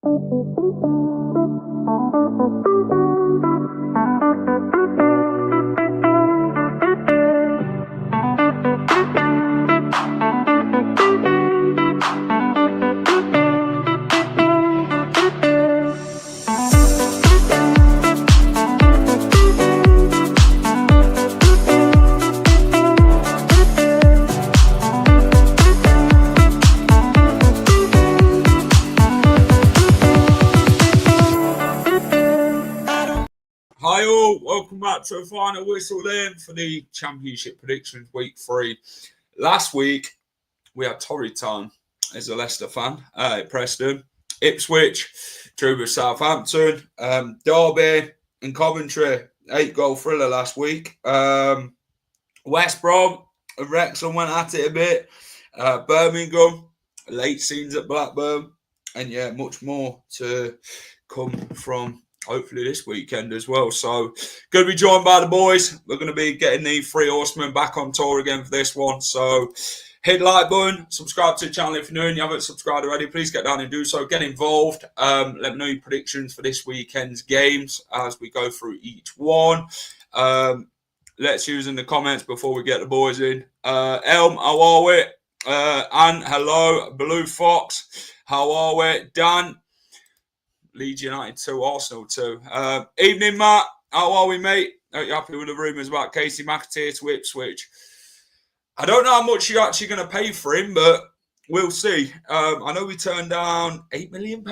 Hi all, welcome back to the final whistle then for the Championship predictions week 3. Last week we had torrid time as a Leicester fan at Preston, Ipswich, drew with Southampton, Derby and Coventry, 8-goal thriller last week. West Brom and Wrexham went at it a bit, Birmingham, late scenes at Blackburn, and yeah, much more to come from hopefully this weekend as well. So, going to be joined by the boys. We're going to be getting the three horsemen back on tour again for this one. So, hit the like button, subscribe to the channel if you're new and you haven't subscribed already. Please get down and do so. Get involved. Let me know your predictions for this weekend's games as we go through each one. Let's use in the comments before we get the boys in. Elm, how are we? Anne, hello. Blue Fox, how are we? Dan, Leeds United 2, Arsenal 2. Evening, Matt. How are we, mate? Are you happy with the rumours about Casey McAteer to Ipswich? I don't know how much you're actually going to pay for him, but we'll see. I know we turned down £8 million,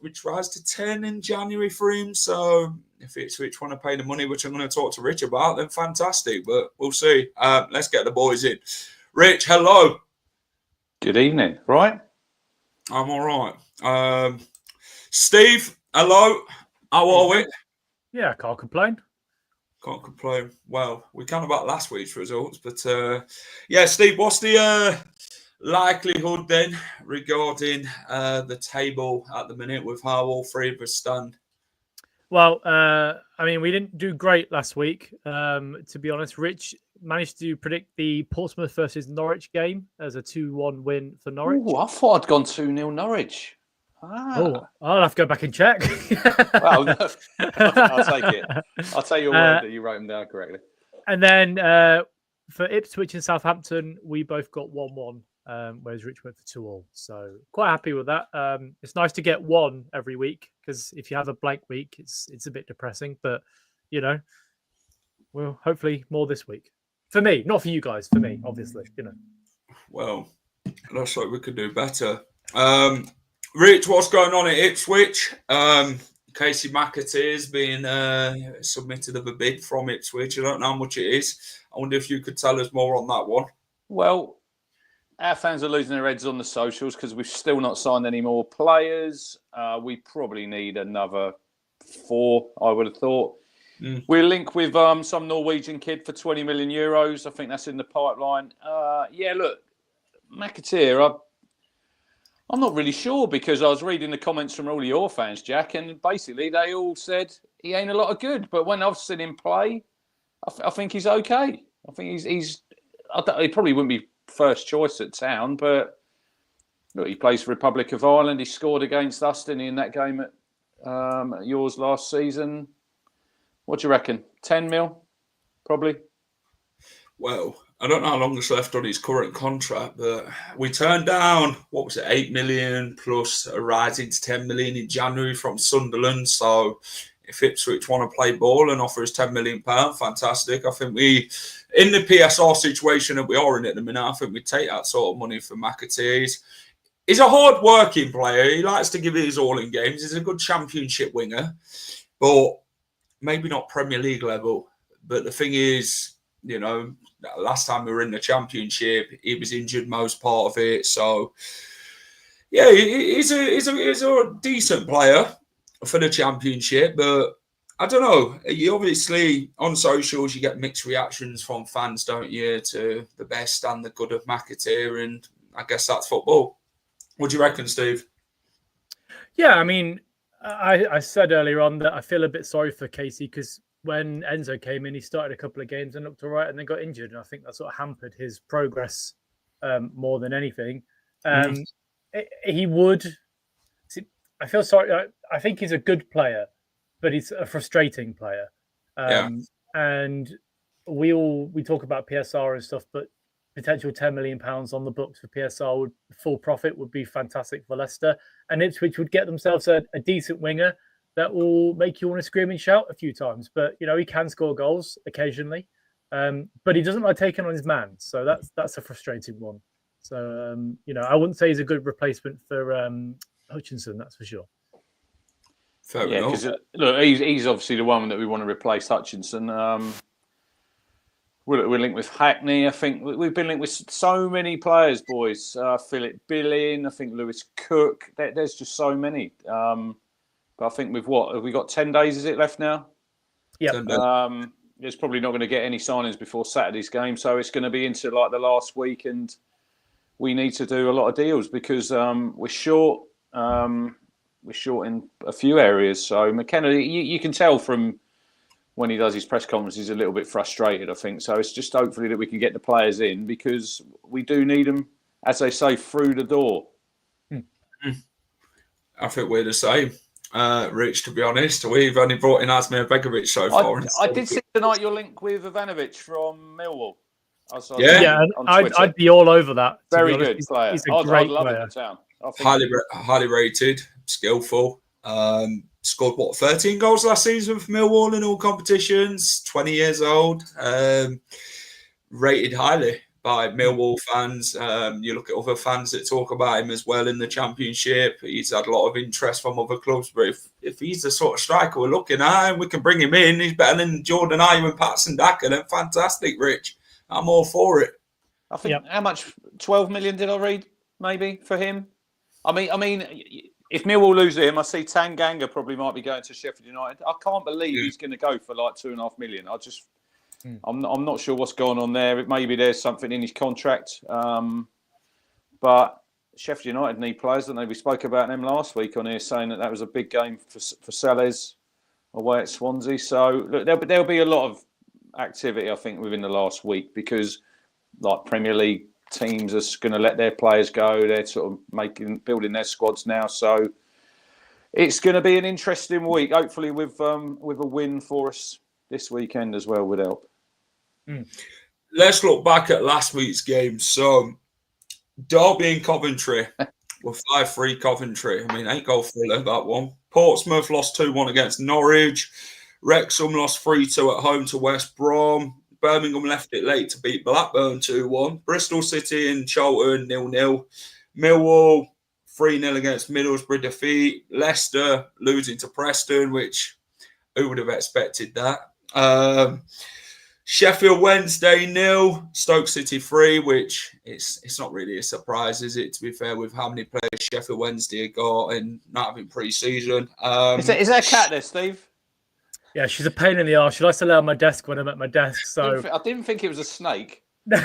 which rise to 10 in January for him. So if Ipswich want to pay the money, which I'm going to talk to Rich about, then fantastic. But we'll see. Let's get the boys in. Rich, hello. Good evening. Right? I'm all right. Steve, hello. How are we? Yeah, I can't complain. Can't complain. Well, we can about last week's results, but yeah, Steve, what's the likelihood then regarding the table at the minute with how all three of us stand? Well, I mean, we didn't do great last week. To be honest, Rich managed to predict the Portsmouth versus Norwich game as a 2-1 win for Norwich. Ooh, I thought I'd gone 2-0 Norwich. Oh, I'll have to go back and check. Well, no, I'll take it. I'll take your word that you wrote them down correctly. And then for Ipswich and Southampton, we both got 1-1, whereas Rich went for 2-2. So quite happy with that. It's nice to get one every week because if you have a blank week, it's a bit depressing. But, you know, well, hopefully more this week. For me, not for you guys. For me, obviously, you know. Well, looks like we could do better. Rich, what's going on at Ipswich? Casey McAteer's been submitted of a bid from Ipswich. I don't know how much it is. I wonder if you could tell us more on that one. Well, our fans are losing their heads on the socials because we've still not signed any more players. We probably need another 4, I would have thought. We'll link with some Norwegian kid for €20 million. I think that's in the pipeline. Yeah, look, McAteer, I'm not really sure because I was reading the comments from all of your fans, Jack, and basically they all said he ain't a lot of good. But when I've seen him play, I think he's okay. I think he probably wouldn't be first choice at Town, but look, he plays for Republic of Ireland. He scored against us, didn't he, in that game at yours last season? What do you reckon? 10 mil, probably? Well, I don't know how long is left on his current contract, but we turned down, 8 million plus a rising to 10 million in January from Sunderland. So if Ipswich want to play ball and offer us £10 million, fantastic. I think in the PSR situation that we are in at the minute, I think we take that sort of money for McAteer. He's a hard-working player. He likes to give it his all in games. He's a good championship winger, but maybe not Premier League level. But the thing is, you know, last time we were in the Championship, he was injured most part of it. So, yeah, he's a decent player for the Championship. But I don't know. You obviously, on socials, you get mixed reactions from fans, don't you, to the best and the good of McAteer. And I guess that's football. What do you reckon, Steve? Yeah, I mean, I said earlier on that I feel a bit sorry for Casey because when Enzo came in, he started a couple of games and looked all right and then got injured. And I think that sort of hampered his progress more than anything. He would... I feel sorry. I think he's a good player, but he's a frustrating player. And we talk about PSR and stuff, but potential £10 million on the books for PSR would full profit would be fantastic for Leicester, and Ipswich would get themselves a decent winger that will make you want to scream and shout a few times. But he can score goals occasionally, but he doesn't like taking on his man, so that's a frustrating one. So I wouldn't say he's a good replacement for Hutchinson, that's for sure. Fair enough. Because look, he's obviously the one that we want to replace Hutchinson. We're linked with Hackney. I think we've been linked with so many players, boys. Philip Billing, I think Lewis Cook. There's just so many. But I think have we got 10 days, is it, left now? Yeah. There's probably not going to get any signings before Saturday's game. So it's going to be into like the last week, and we need to do a lot of deals because we're short. We're short in a few areas. So McKenna, you can tell from when he does his press conference, he's a little bit frustrated, I think. So it's just hopefully that we can get the players in because we do need them, as they say, through the door. I think we're the same, Rich, to be honest. We've only brought in Asmir Begovic so far. I did see tonight your link with Ivanovic from Millwall. I'd be all over that. Very good player. He's a great I'd love player. him in town. Highly rated, skillful. Scored 13 goals last season for Milwall in all competitions. 20 years old. Rated highly by Millwall fans. You look at other fans that talk about him as well in the Championship. He's had a lot of interest from other clubs. But if he's the sort of striker we're looking at and we can bring him in, he's better than Jordan Ayew and Patson Daka. Then fantastic, Rich. I'm all for it. I think how much? 12 million did I read? Maybe for him. I mean, if Millwall lose him, I see Tanganga probably might be going to Sheffield United. I can't believe he's going to go for like $2.5 million. I'm not sure what's going on there. Maybe there's something in his contract. But Sheffield United need players, don't they? We spoke about them last week on here, saying that was a big game for Sellers away at Swansea. So look, there'll be a lot of activity, I think, within the last week because, like Premier League teams are going to let their players go. They're sort of building their squads now. So it's going to be an interesting week. Hopefully, with a win for us this weekend as well would help. Let's look back at last week's game. So Derby and Coventry were 5-3 Coventry. I mean, 8-goal thriller, that one. Portsmouth lost 2-1 against Norwich. Wrexham lost 3-2 at home to West Brom. Birmingham left it late to beat Blackburn 2-1. Bristol City and Charlton 0-0. Millwall 3-0 against Middlesbrough defeat. Leicester losing to Preston, which who would have expected that? Sheffield Wednesday 0, Stoke City 3, which it's not really a surprise, is it? To be fair, with how many players Sheffield Wednesday got and not having pre-season. Is there a cat there, Steve? Yeah, she's a pain in the arse. She likes to lay on my desk when I'm at my desk. So I didn't think it was a snake. there'll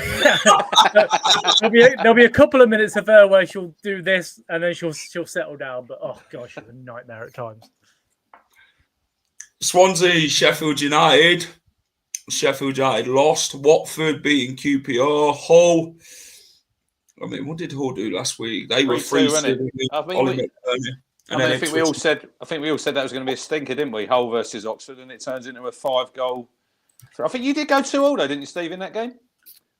be a couple of minutes of her where she'll do this and then she'll settle down. But oh gosh, it's a nightmare at times. Swansea, Sheffield United. Sheffield United lost. Watford beating QPR. Hull. I mean, what did Hull do last week? They were 3-2. I think we all said that was going to be a stinker, didn't we? Hull versus Oxford, and it turns into a 5-goal. I think you did go 2-2, though, didn't you, Steve, in that game?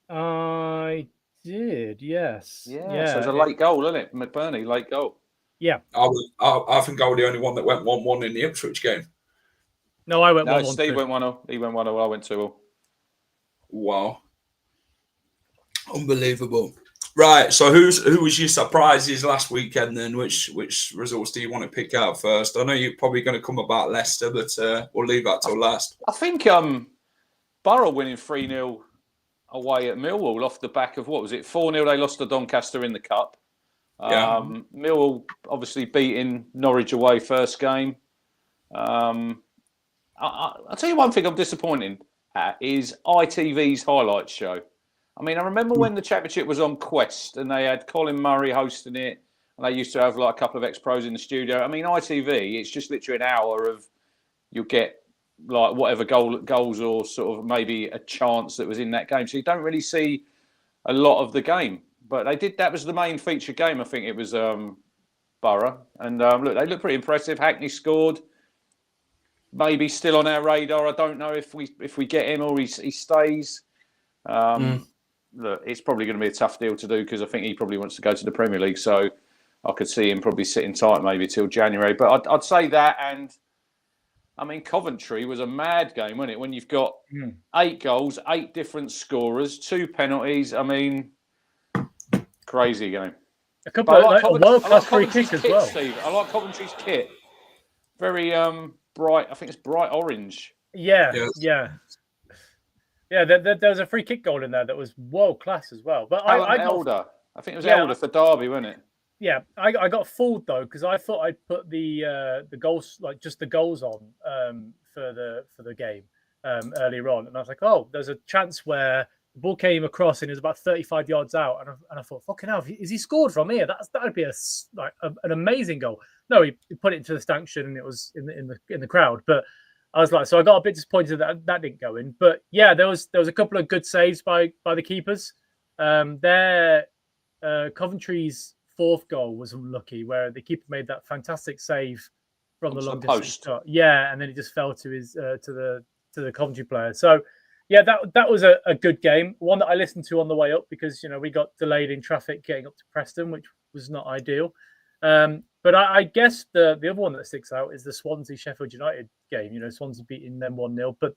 I did, yes. Yeah. So it was a late goal, wasn't it? McBurney, late goal. Yeah. I think I was the only one that went 1-1 in the Ipswich game. No, I went 1-1. Steve went 1-0. He went 1-0. I went 2-0. Wow. Unbelievable. Right, so who was your surprises last weekend then? Which results do you want to pick out first? I know you're probably going to come about Leicester, but we'll leave that till last. I think Borough winning 3-0 away at Millwall off the back of, what was it, 4-0 they lost to Doncaster in the Cup. Millwall obviously beating Norwich away first game. I'll tell you one thing I'm disappointed at is ITV's highlights show. I mean, I remember when the Championship was on Quest and they had Colin Murray hosting it and they used to have like a couple of ex-pros in the studio. I mean, ITV, it's just literally an hour of you'll get like whatever goals or sort of maybe a chance that was in that game. So you don't really see a lot of the game. But they did. That was the main feature game. I think it was Borough. And look, they look pretty impressive. Hackney scored. Maybe still on our radar. I don't know if we get him or he stays. Look, it's probably going to be a tough deal to do because I think he probably wants to go to the Premier League. So I could see him probably sitting tight maybe till January. But I'd say that. And I mean, Coventry was a mad game, wasn't it? When you've got 8 goals, 8 different scorers, 2 penalties. I mean, crazy game. A couple of world-class free kicks as well. Steve. I like Coventry's kit. Very bright. I think it's bright orange. Yeah. There was a free kick goal in there that was world class as well. But I think it was Elder for Derby, wasn't it? Yeah, I got fooled though because I thought I'd put the goals, like just the goals on for the game earlier on, and I was like, oh, there's a chance where the ball came across and it was about 35 yards out, and I thought, fucking hell, is he scored from here? That'd be an amazing goal. No, he put it into the stanchion and it was in the crowd, but. I was like, so I got a bit disappointed that didn't go in. But yeah, there was a couple of good saves by the keepers. Coventry's 4th goal was unlucky, where the keeper made that fantastic save from the long distance shot. Yeah, and then it just fell to his to the Coventry player. So yeah, that was a good game. One that I listened to on the way up because we got delayed in traffic getting up to Preston, which was not ideal. But I guess the other one that sticks out is the Swansea Sheffield United game. Swansea beating them 1-0, but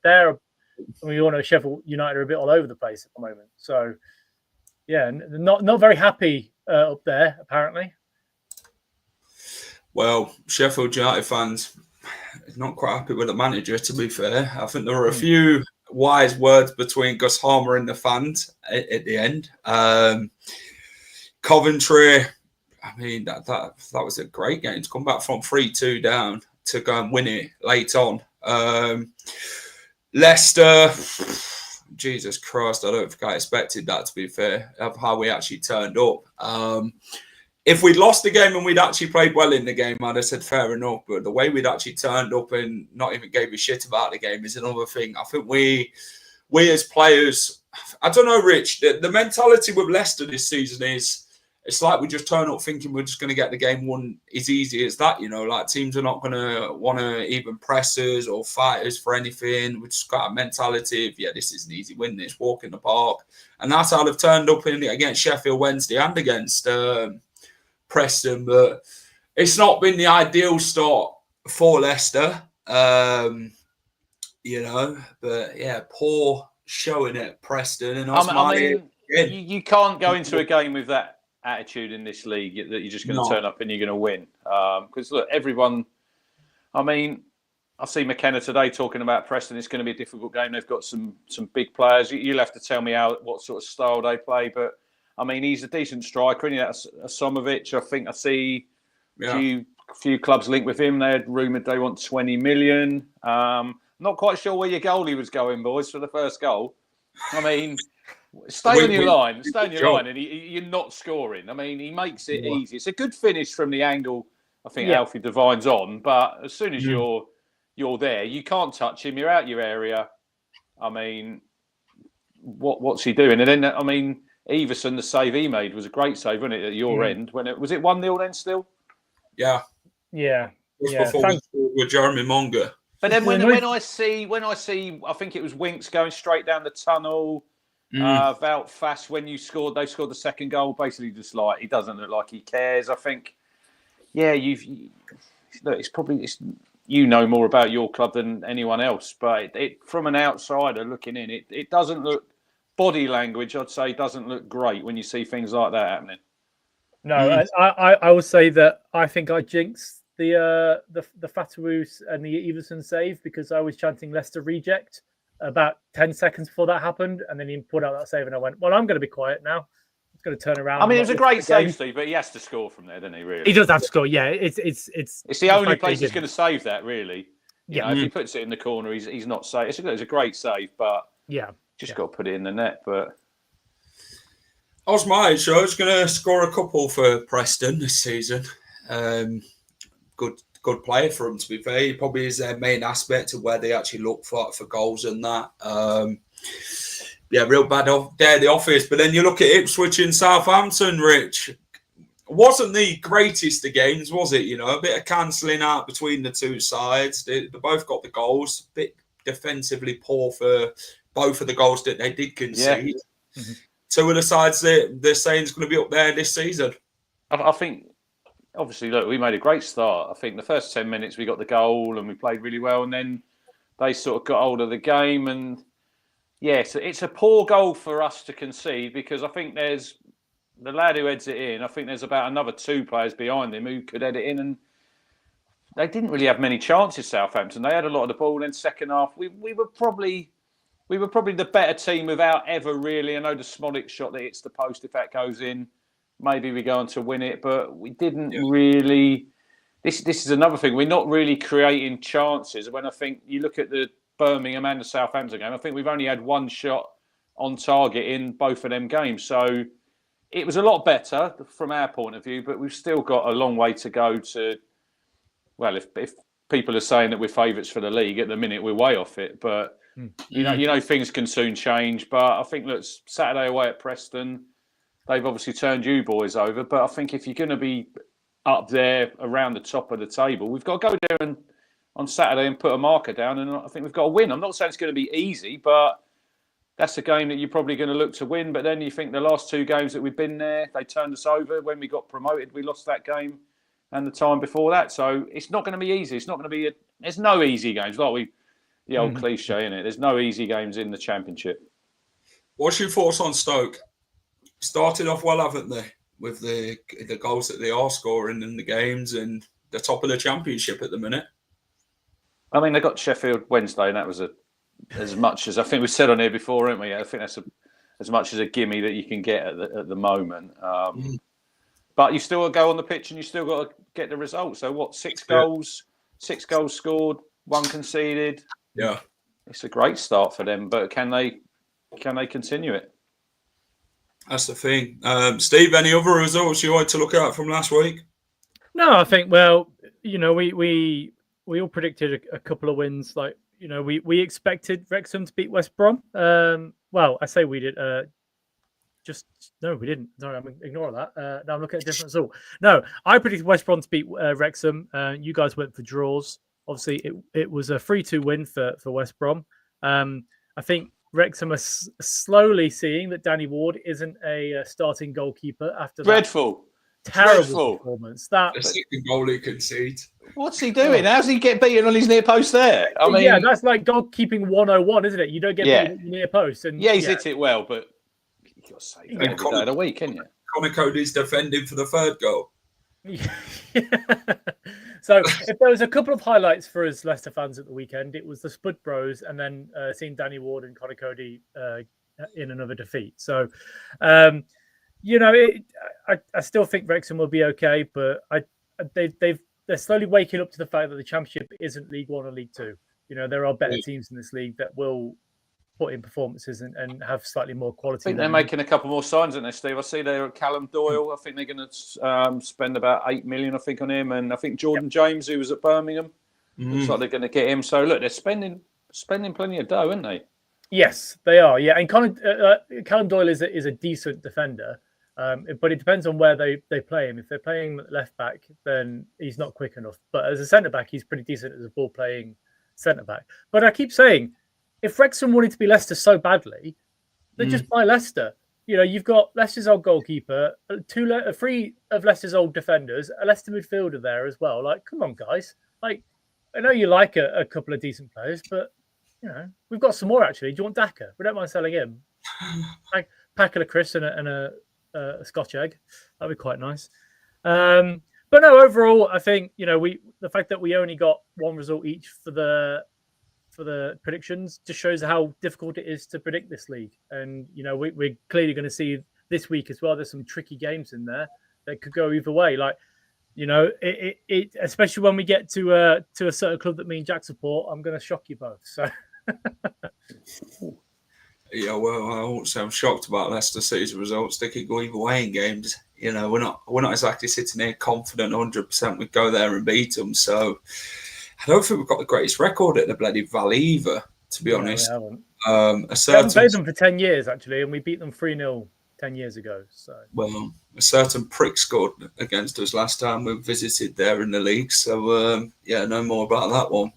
we all know Sheffield United are a bit all over the place at the moment. So yeah, not very happy up there apparently. Well, Sheffield United fans not quite happy with the manager. To be fair, I think there were a few wise words between Gus Harmer and the fans at the end. Coventry. I mean, that was a great game to come back from 3-2 down to go and win it late on. Leicester, Jesus Christ, I don't think I expected that, to be fair, of how we actually turned up. If we'd lost the game and we'd actually played well in the game, I'd have said fair enough. But the way we'd actually turned up and not even gave a shit about the game is another thing. I think we as players, I don't know, Rich, the mentality with Leicester this season is, it's like we just turn up thinking we're just going to get the game won as easy as that, like teams are not going to want to even press us or fight us for anything. We just got a mentality of, this is an easy win, this walk in the park. And that's how they've turned up against Sheffield Wednesday and against Preston. But it's not been the ideal start for Leicester, but yeah, poor showing at Preston. And you can't go into a game with that attitude in this league that you're just going to turn up and you're going to win. Because look, everyone. I mean, I see McKenna today talking about Preston. It's going to be a difficult game. They've got some big players. You'll have to tell me what sort of style they play. But I mean, he's a decent striker. And that's Asamovic. I think I see a few clubs linked with him. They're rumoured they want 20 million. Not quite sure where your goalie was going, boys, for the first goal. I mean. Stay on your line, and you're not scoring. I mean, he makes it easy. It's a good finish from the angle. I think Alfie Devine's on, but as soon as you're there, you can't touch him. You're out your area. I mean, what's he doing? And then I mean, Everson, the save he made was a great save, wasn't it? At your end, when was it 1-0 then still? Yeah. Before with Jeremy Monger. But then when I see, I think it was Winks going straight down the tunnel. Wout Fass, when they scored the second goal, basically just like he doesn't look like he cares. I think, it's probably you know more about your club than anyone else, but it from an outsider looking in, it doesn't look, body language, I'd say, doesn't look great when you see things like that happening. No, I would say that I think I jinxed the Fatawu and the Everson save because I was chanting Leicester reject about 10 seconds before that happened, and then he put out that save, and I went, well, I'm going to be quiet now. I'm going to turn around. I mean, it was a great save, Steve, but he has to score from there, doesn't he, really? He does have to score, yeah. It's the only place he's going to save that, really. You know, if he puts it in the corner, he's not safe. It's a great save, but just got to put it in the net. But Osmai's going to score a couple for Preston this season. Good player for him, to be fair. He probably is their main aspect of where they actually look for goals and that. Real bad day at the office. But then you look at Ipswich and Southampton, Rich. wasn't the greatest of games, was it? A bit of cancelling out between the two sides. They both got the goals. A bit defensively poor for both of the goals that they did concede. Yeah. Mm-hmm. Two of the sides they're saying is going to be up there this season. I think, obviously, look, we made a great start. I think the first 10 minutes we got the goal and we played really well, and then they sort of got hold of the game. And yes, it's a poor goal for us to concede, because I think there's the lad who heads it in. I think there's about another 2 players behind him who could head it in, and they didn't really have many chances. Southampton, they had a lot of the ball. In second half, we were probably the better team without ever really. I know the Smolik shot that hits the post, if that goes in, maybe we go on to win it, but we didn't really. This is another thing. We're not really creating chances. When I think you look at the Birmingham and the Southampton game, I think we've only had 1 shot on target in both of them games. So it was a lot better from our point of view, but we've still got a long way to go to. Well, if people are saying that we're favourites for the league at the minute, we're way off it. But you know, things can soon change. But I think, look, Saturday away at Preston, they've obviously turned you boys over. But I think if you're going to be up there around the top of the table, we've got to go there and on Saturday and put a marker down. And I think we've got to win. I'm not saying it's going to be easy, but that's a game that you're probably going to look to win. But then you think the last 2 games that we've been there, they turned us over. When we got promoted, we lost that game, and the time before that. So it's not going to be easy. It's not going to be. There's no easy games. The old cliche, isn't it? There's no easy games in the Championship. What's your thoughts on Stoke? Started off well, haven't they, with the goals that they are scoring in the games, and the top of the Championship at the minute? I mean, they got Sheffield Wednesday, and that was as much as I think we said on here before, haven't we? I think that's as much as a gimme that you can get at the moment. But you still got to go on the pitch, and you still got to get the result. So what? 6 goals, 6 goals scored, 1 conceded. Yeah, it's a great start for them, but can they continue it? That's the thing. Steve, any other results you wanted to look at from last week? No, I think, well, we all predicted a couple of wins. Like, we expected Wrexham to beat West Brom. Well, I say we did. No, we didn't. Sorry, I'm ignoring that. Now I'm looking at a different result. No, I predicted West Brom to beat Wrexham. You guys went for draws. Obviously, it was a 3-2 win for West Brom. I think Wrexham are slowly seeing that Danny Ward isn't a starting goalkeeper after that terrible performance. The second goal he concedes. What's he doing? How's he get beaten on his near post there? I mean, yeah, that's like goalkeeping 101, isn't it? You don't get beaten at your near post. And he's hit it well, but you got to say that every day of the week, can you? Connor Cody's defending for the 3rd goal. So if there was a couple of highlights for us Leicester fans at the weekend, it was the Spud Bros and then seeing Danny Ward and Connor Cody in another defeat. So, I still think Wrexham will be okay, but they're slowly waking up to the fact that the Championship isn't League 1 or League 2. There are better teams in this league that will put in performances and have slightly more quality. I think they're making a couple more signs, aren't they, Steve? I see they're at Callum Doyle. I think they're going to spend about 8 million, I think, on him. And I think Jordan James, who was at Birmingham, looks like they're going to get him. So, look, they're spending plenty of dough, aren't they? Yes, they are. Yeah, and Callum Doyle is a decent defender, but it depends on where they play him. If they're playing left back, then he's not quick enough. But as a centre back, he's pretty decent as a ball playing centre back. But I keep saying, if Wrexham wanted to be Leicester so badly, then just buy Leicester. You've got Leicester's old goalkeeper, 3 of Leicester's old defenders, a Leicester midfielder there as well. Like, come on, guys. Like, I know you like a couple of decent players, but we've got some more actually. Do you want Daka? We don't mind selling him. Like pack of Chris and a Scotch egg. That'd be quite nice. But no, overall, I think the fact that we only got 1 result each for the predictions just shows how difficult it is to predict this league. And we're clearly going to see this week as well. There's some tricky games in there that could go either way. Like it especially when we get to a certain club that me and Jack support, I'm going to shock you both. So. Yeah, well, I won't say I'm shocked about Leicester City's results. They could go either way in games. We're not exactly sitting here confident 100% we'd go there and beat them. So I don't think we've got the greatest record at the bloody Valley either, to be honest. We haven't played them for 10 years, actually, and we beat them 3-0 10 years ago. So well, a certain prick scored against us last time we visited there in the league. So no more about that one.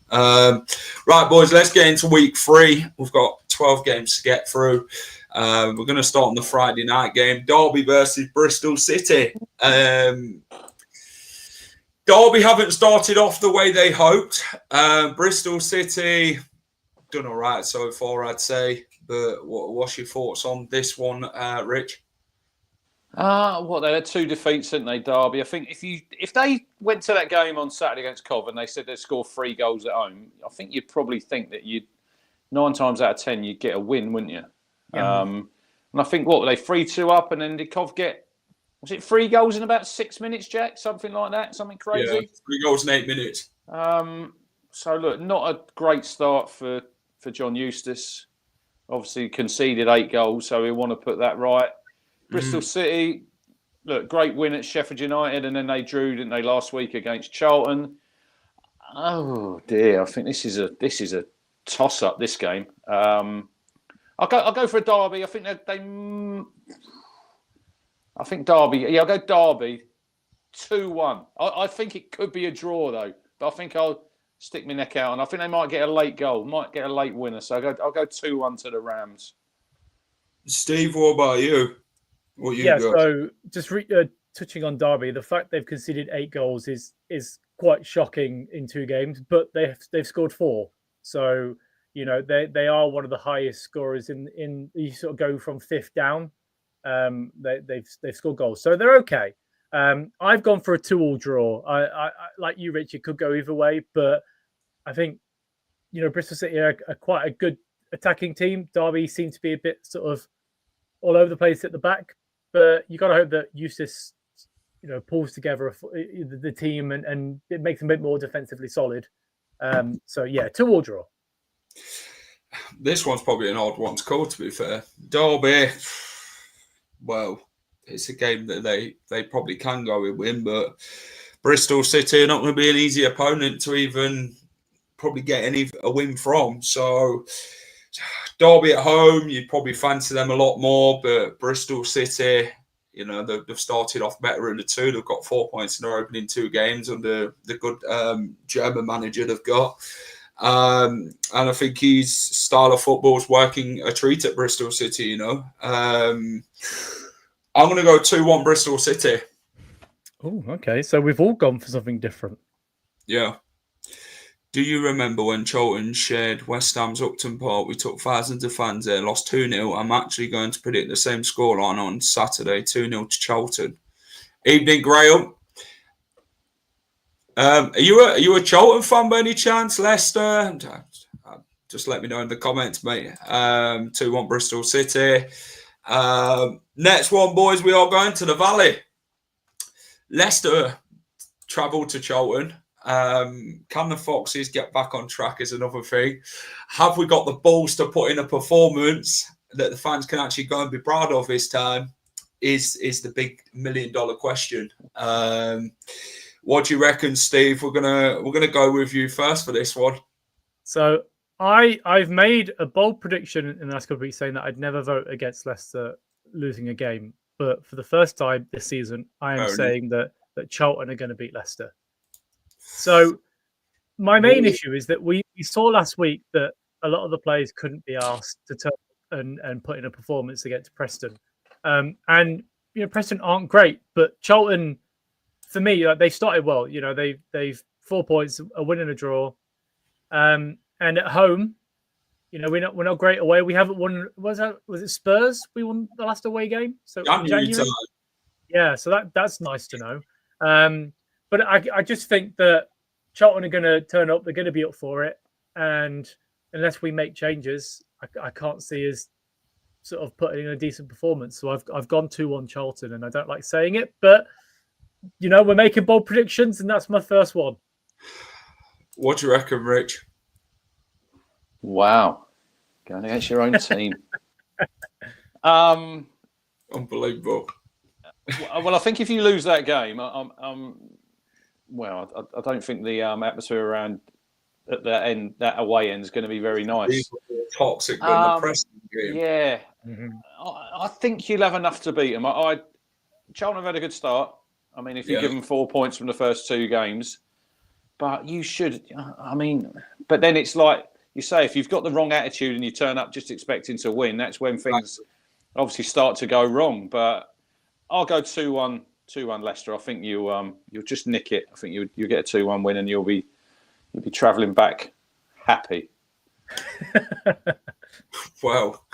Right, boys, let's get into week 3. We've got 12 games to get through. We're going to start on the Friday night game, Derby versus Bristol City. Derby haven't started off the way they hoped. Bristol City done all right so far, I'd say. But what's your thoughts on this one, Rich? They had 2 defeats, didn't they, Derby? I think if they went to that game on Saturday against Cov and they said they'd score 3 goals at home, I think you'd probably think that 9 times out of 10 you'd get a win, wouldn't you? Yeah. And I think what were they 3-2 up, and then did Cov get? Was it 3 goals in about 6 minutes, Jack? Something like that? Something crazy? Yeah, 3 goals in 8 minutes. So look, not a great start for John Eustace. Obviously conceded 8 goals, so we want to put that right. Bristol City, look, great win at Sheffield United, and then they drew, didn't they, last week against Charlton? Oh dear, I think this is a toss-up. This game. I'll go for a Derby. I think I think Derby. Yeah, I'll go Derby 2-1. I think it could be a draw though, but I think I'll stick my neck out, and I think they might get a late goal, might get a late winner. So I'll go 2-1 to the Rams. Steve, what about you? What you got? So just touching on Derby, the fact they've conceded 8 goals is quite shocking in 2 games, but they've scored 4. So they are one of the highest scorers in you sort of go from 5th down. They've scored goals, so they're okay. I've gone for a 2-2 draw. I like you, Rich. It could go either way, but I think Bristol City are quite a good attacking team. Derby seem to be a bit sort of all over the place at the back, but you got to hope that Eustace pulls together the team and it makes them a bit more defensively solid. So yeah, 2-2 draw. This one's probably an odd one to call, to be fair. Derby, well, it's a game that they probably can go and win, but Bristol City are not going to be an easy opponent to even probably get a win from. So Derby at home, you'd probably fancy them a lot more, but Bristol City, they've started off better in the 2. They've got 4 points in their opening 2 games under the good German manager they've got. And I think his style of football is working a treat at Bristol City, I'm going to go 2-1 Bristol City. Oh, okay. So we've all gone for something different. Yeah. Do you remember when Charlton shared West Ham's Upton Park? We took thousands of fans there, lost 2-0. I'm actually going to predict the same scoreline on Saturday, 2-0 to Charlton. Evening, Graham. Are you a Charlton fan by any chance, Leicester? Just let me know in the comments, mate. 2-1 Bristol City. Next one, boys, we are going to the Valley. Leicester travel to Charlton. Can the Foxes get back on track is another thing. Have we got the balls to put in a performance that the fans can actually go and be proud of this time? Is the big $1 million question. What do you reckon, Steve? We're gonna go with you first for this one. So I've made a bold prediction in the last couple of weeks saying that I'd never vote against Leicester losing a game. But for the first time this season, I am saying that Charlton are going to beat Leicester. So my main issue is that we saw last week that a lot of the players couldn't be asked to turn and put in a performance against Preston. And Preston aren't great, but Charlton, for me, they started well. They've 4 points, a win and a draw. And at home, we're not great away. We haven't won. Was it Spurs? We won the last away game. So January. Yeah, so that's nice to know. But I just think that Charlton are going to turn up. They're going to be up for it, and unless we make changes, I can't see us sort of putting in a decent performance. So I've gone 2-1 Charlton, and I don't like saying it, but we're making bold predictions, and that's my first one. What do you reckon, Rich? Wow. Going against your own team. Unbelievable. Well, I think if you lose that game, I don't think the atmosphere around at that away end is going to be very nice. Toxic than the Preston game. Yeah, I think you'll have enough to beat them. Charlton have had a good start. I mean, if you give them 4 points from the first 2 games, but you should. I mean, but then it's like you say, if you've got the wrong attitude and you turn up just expecting to win, that's when things obviously start to go wrong. But I'll go 2-1 Leicester. I think you'll just nick it. I think you'll get a 2-1 win and you'll be travelling back happy. Well,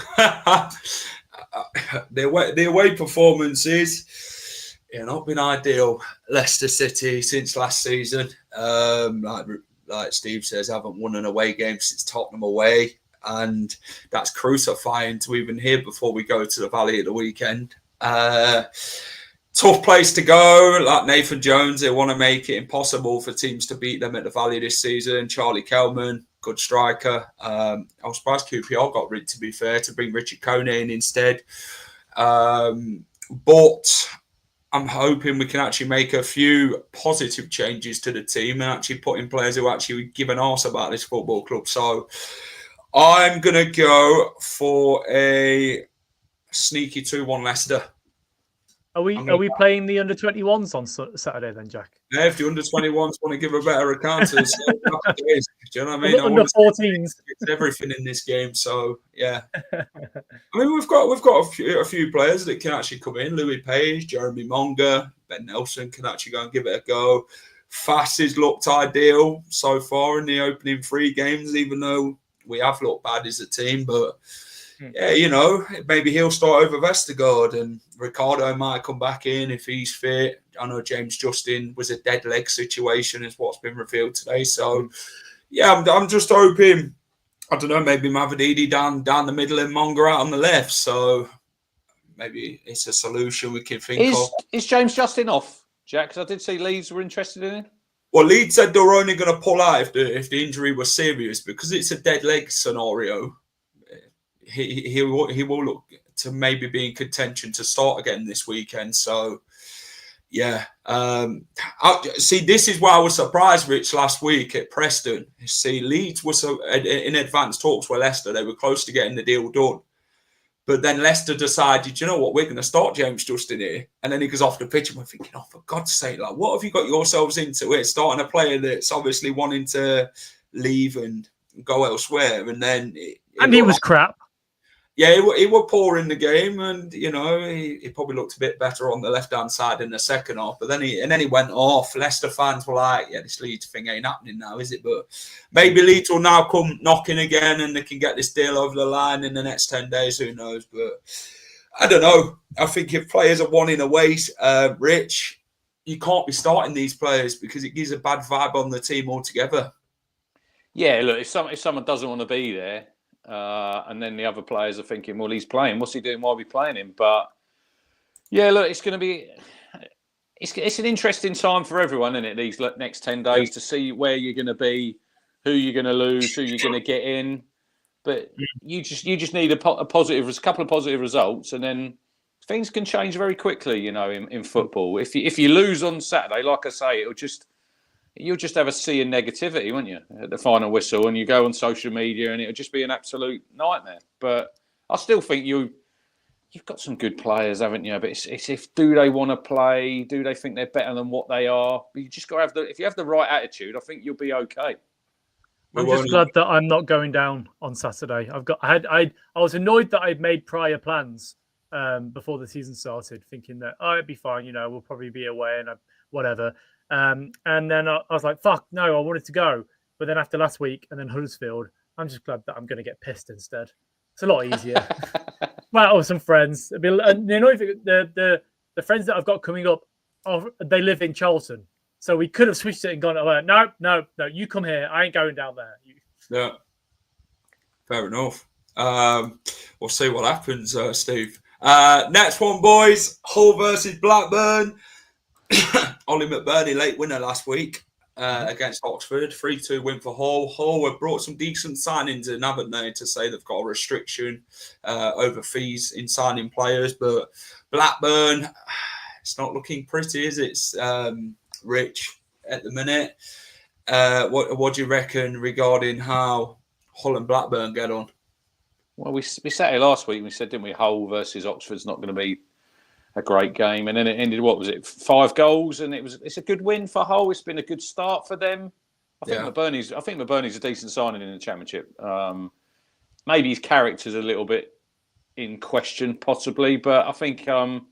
the away performances not been ideal. Leicester City since last season, like Steve says, haven't won an away game since Tottenham away, and that's crucifying to even hear before we go to the Valley at the weekend. Tough place to go. Like Nathan Jones, they want to make it impossible for teams to beat them at the Valley this season. Charlie Kelman, good striker. I was surprised QPR got rid, to be fair, to bring Richard Kone in instead. But I'm hoping we can actually make a few positive changes to the team and actually put in players who actually give an arse about this football club. So I'm going to go for a sneaky 2-1 Leicester. Are we playing the under-21s on Saturday then, Jack? Yeah, if the under-21s want to give a better account of do you know what I mean? Under-14s. It's everything in this game, so yeah. I mean, we've got a few players that can actually come in. Louis Page, Jeremy Monga, Ben Nelson can actually go and give it a go. Fass has looked ideal so far in the opening 3 games, even though we have looked bad as a team, but yeah, maybe he'll start over Vestergaard and Ricardo might come back in if he's fit. I know James Justin was a dead leg situation is what's been revealed today. So, yeah, I'm just hoping, I don't know, maybe Mavididi down the middle and Monga out on the left. So maybe it's a solution we can think of. Is James Justin off, Jack? Because I did see Leeds were interested in him. Well, Leeds said they were only going to pull out if the injury was serious because it's a dead leg scenario. He will look to maybe be in contention to start again this weekend. So, yeah. See, this is why I was surprised, Rich, last week at Preston. See, Leeds was in advanced talks with Leicester. They were close to getting the deal done. But then Leicester decided, you know what, we're going to start James Justin here. And then he goes off the pitch and we're thinking, oh, for God's sake, like, what have you got yourselves into here? Starting a player that's obviously wanting to leave and go elsewhere. And then... he was crap. Yeah, he was poor in the game, and he probably looked a bit better on the left-hand side in the second half. But then he went off. Leicester fans were like, "Yeah, this Leeds thing ain't happening now, is it?" But maybe Leeds will now come knocking again, and they can get this deal over the line in the next 10 days. Who knows? But I don't know. I think if players are wanting away, Rich, you can't be starting these players because it gives a bad vibe on the team altogether. Yeah, look, if someone doesn't want to be there. And then the other players are thinking, well, he's playing. What's he doing? Why are we playing him? But yeah, look, it's going to be it's an interesting time for everyone, isn't it? These next 10 days to see where you're going to be, who you're going to lose, who you're going to get in. But you just need a couple of positive results, and then things can change very quickly. In football, if you lose on Saturday, like I say, you'll just have a sea of negativity, won't you, at the final whistle, and you go on social media and it'll just be an absolute nightmare. But I still think you've got some good players, haven't you? But it's if do they want to play? Do they think they're better than what they are? But you just got to have if you have the right attitude, I think you'll be okay. I'm just glad that I'm not going down on Saturday. I was annoyed that I'd made prior plans before the season started, thinking that it'd be fine. We'll probably be away and whatever. And then I was like, fuck, no, I wanted to go. But then after last week and then Huddersfield, I'm just glad that I'm going to get pissed instead. It's a lot easier. Well, with some friends. The friends that I've got coming up, they live in Charlton. So we could have switched it and gone, no, you come here. I ain't going down there. Yeah, fair enough. We'll see what happens, Steve. Next one, boys. Hull versus Blackburn. Ollie McBurney, late winner last week against Oxford. 3-2 win for Hull. Hull have brought some decent signings in, haven't they, to say they've got a restriction over fees in signing players. But Blackburn, it's not looking pretty, is it, Rich, at the minute? What do you reckon regarding how Hull and Blackburn get on? Well, we sat here last week and we said, didn't we, Hull versus Oxford's not going to be a great game, and then it ended. What was it? 5 goals, and it's a good win for Hull. It's been a good start for them. I think McBurney's a decent signing in the Championship. Maybe his character's a little bit in question, possibly, but I think look,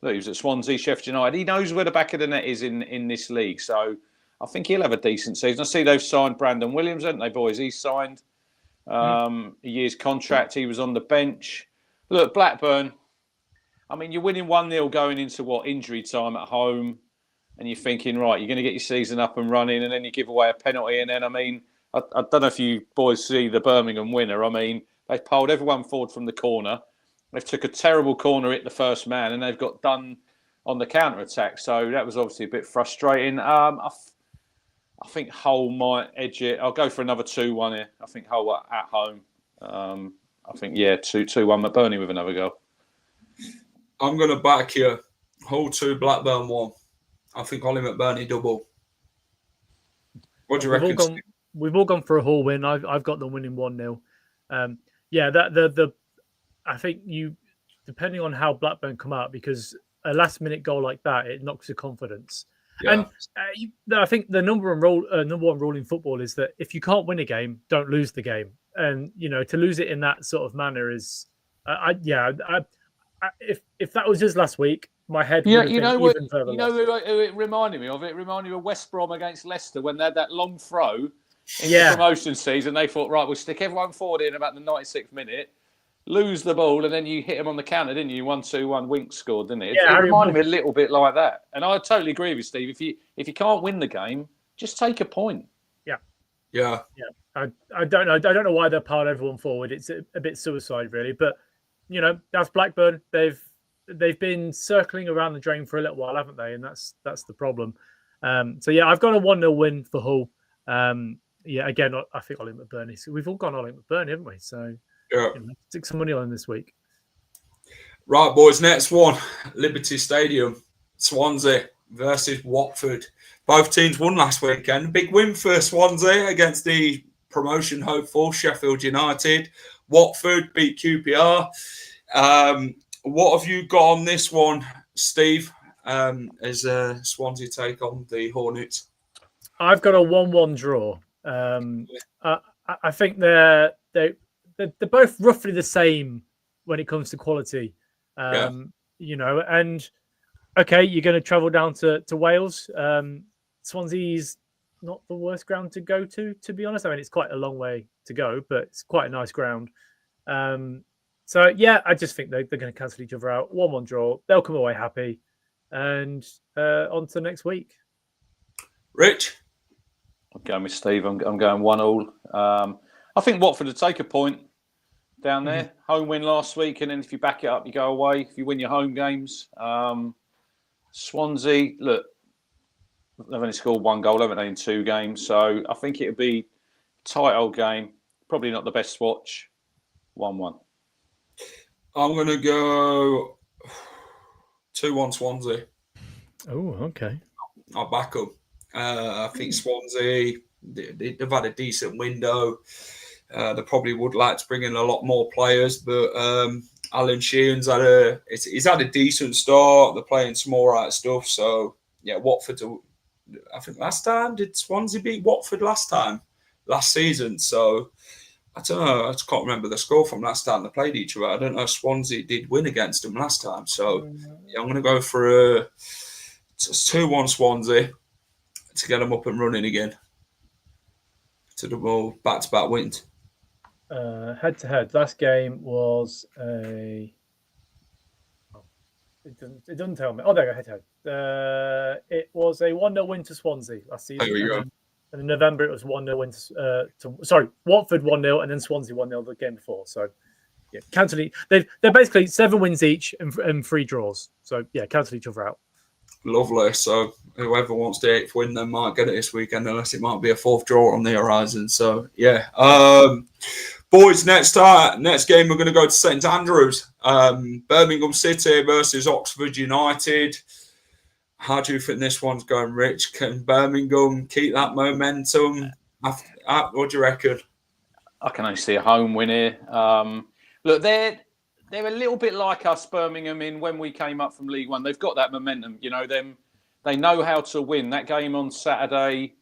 he was at Swansea, Sheffield United. He knows where the back of the net is in this league, so I think he'll have a decent season. I see they've signed Brandon Williams, haven't they, boys? He's signed a year's contract. He was on the bench. Look, Blackburn. I mean, you're winning 1-0 going into injury time at home, and you're thinking, right, you're going to get your season up and running, and then you give away a penalty, and then, I mean, I don't know if you boys see the Birmingham winner. I mean, they've pulled everyone forward from the corner. They've took a terrible corner, hit the first man, and they've got done on the counter-attack. So that was obviously a bit frustrating. I think Hull might edge it. I'll go for another 2-1 here. I think Hull at home. I think, 2-1 McBurney with another goal. I'm going to back you. Hull 2, Blackburn 1. I think Ollie McBurney double. What do you reckon? We've all gone for a Hull win. I've got them winning 1-0. I think you, depending on how Blackburn come out, because a last-minute goal like that, it knocks your confidence. Yeah. And I think the number one rule in football is that if you can't win a game, don't lose the game. And to lose it in that sort of manner is, if that was just last week, my head would have been even further. Who it reminded me of? It reminded me of West Brom against Leicester when they had that long throw in the promotion season. They thought, right, we'll stick everyone forward in about the 96th minute, lose the ball, and then you hit them on the counter, didn't you? 1-2-1, Winks scored, didn't it? Yeah, it reminded me a little bit like that. And I totally agree with you, Steve. If you can't win the game, just take a point. Yeah. I don't know. I don't know why they're piled everyone forward. It's a bit suicide, really. But that's Blackburn. They've been circling around the drain for a little while, haven't they? And that's the problem. I've got a 1-0 win for Hull. Again, I think Ollie McBurney. So we've all gone Ollie McBurney, haven't we? So stick some money on him this week. Right, boys. Next one, Liberty Stadium, Swansea versus Watford. Both teams won last weekend. Big win for Swansea against the promotion hopeful Sheffield United. Watford beat QPR. What have you got on this one, Steve, as Swansea take on the Hornets? I've got a 1-1 draw. I think they're both roughly the same when it comes to quality. And okay, you're going to travel down to Wales. Swansea's not the worst ground to go to be honest. I mean, it's quite a long way to go, but it's quite a nice ground. I just think they're going to cancel each other out. 1-1 draw. They'll come away happy. And on to next week. Rich? I'm going with Steve. I'm going 1-1. I think Watford will take a point down there. Home win last week, and then if you back it up, you go away. If you win your home games. Swansea, look, they've only scored 1 goal, haven't they, in 2 games? So I think it'll be a tight old game. Probably not the best to watch. 1-1. I'm going to go 2-1 Swansea. Oh, okay. I'll back them. I think Swansea, they've had a decent window. They probably would like to bring in a lot more players, but Alan Sheehan's he's had a decent start. They're playing some all right stuff. So, Watford, I think last time, did Swansea beat Watford last season? So, I don't know. I just can't remember the score from last time they played each other. I don't know if Swansea did win against them last time. So, I'm going to go for a 2-1 Swansea to get them up and running again. To double back-to-back wins. Head-to-head. Last game was a... It doesn't tell me. Oh, there you go, head-to-head. It was a 1-0 win to Swansea last season. There we go. And in November, it was 1-0 win to Watford 1-0 and then Swansea 1-0 the game before. So, cancel. They're basically 7 wins each and 3 draws. So, cancel each other out. Lovely. So, whoever wants the 8th win then might get it this weekend, unless it might be a 4th draw on the horizon. So, boys, next game, we're going to go to St Andrews. Birmingham City versus Oxford United. How do you think this one's going, Rich? Can Birmingham keep that momentum? What do you reckon? I can only see a home win here. Look, they're a little bit like us, Birmingham, in when we came up from League One. They've got that momentum. You know, they know how to win. That game on Saturday,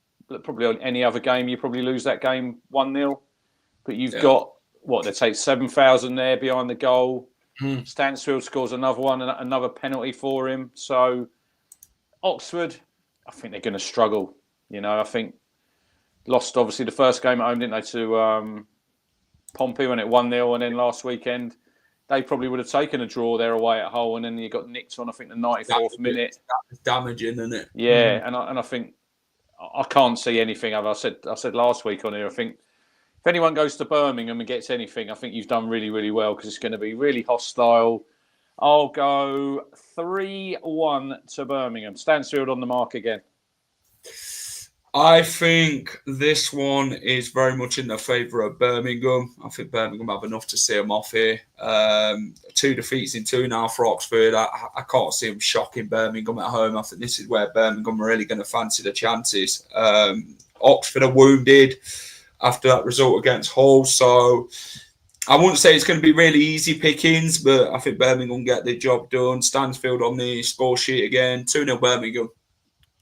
probably on any other game, you probably lose that game 1-0. But you've got, they take 7,000 there behind the goal. Stansfield scores another one, and another penalty for him. So Oxford, I think they're going to struggle. You know, I think lost, obviously, the first game at home, didn't they, to Pompey when it 1-0, and then last weekend they probably would have taken a draw there away at Hull, and then you got nicked on, I think, the 94th minute. That's damaging, isn't it? Yeah, and I think I can't see anything. I said last week on here, I think if anyone goes to Birmingham and gets anything, I think you've done really, really well, because it's going to be really hostile. I'll go 3-1 to Birmingham. Stansfield on the mark again. I think this one is very much in the favour of Birmingham. I think Birmingham have enough to see them off here. 2 defeats in 2 now for Oxford. I can't see them shocking Birmingham at home. I think this is where Birmingham are really going to fancy the chances. Oxford are wounded after that result against Hull, so I wouldn't say it's going to be really easy pickings, but I think Birmingham get the job done. Stansfield on the score sheet again. 2-0 Birmingham.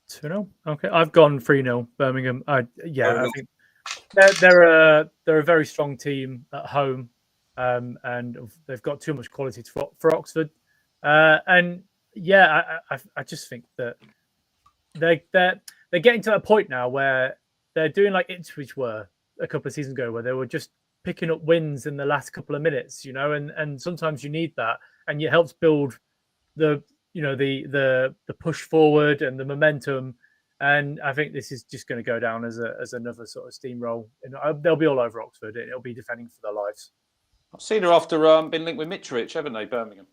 2-0. Okay, I've gone 3-0 Birmingham. I think they're a very strong team at home, and they've got too much quality for Oxford. I just think that they're getting to that point now where they're doing like Ipswich were a couple of seasons ago, where they were just picking up wins in the last couple of minutes, you know, and sometimes you need that, and it helps build the push forward and the momentum. And I think this is just going to go down as another sort of steamroll. And they'll be all over Oxford. It'll be defending for their lives. I've seen her after been linked with Mitrovic, haven't they, Birmingham?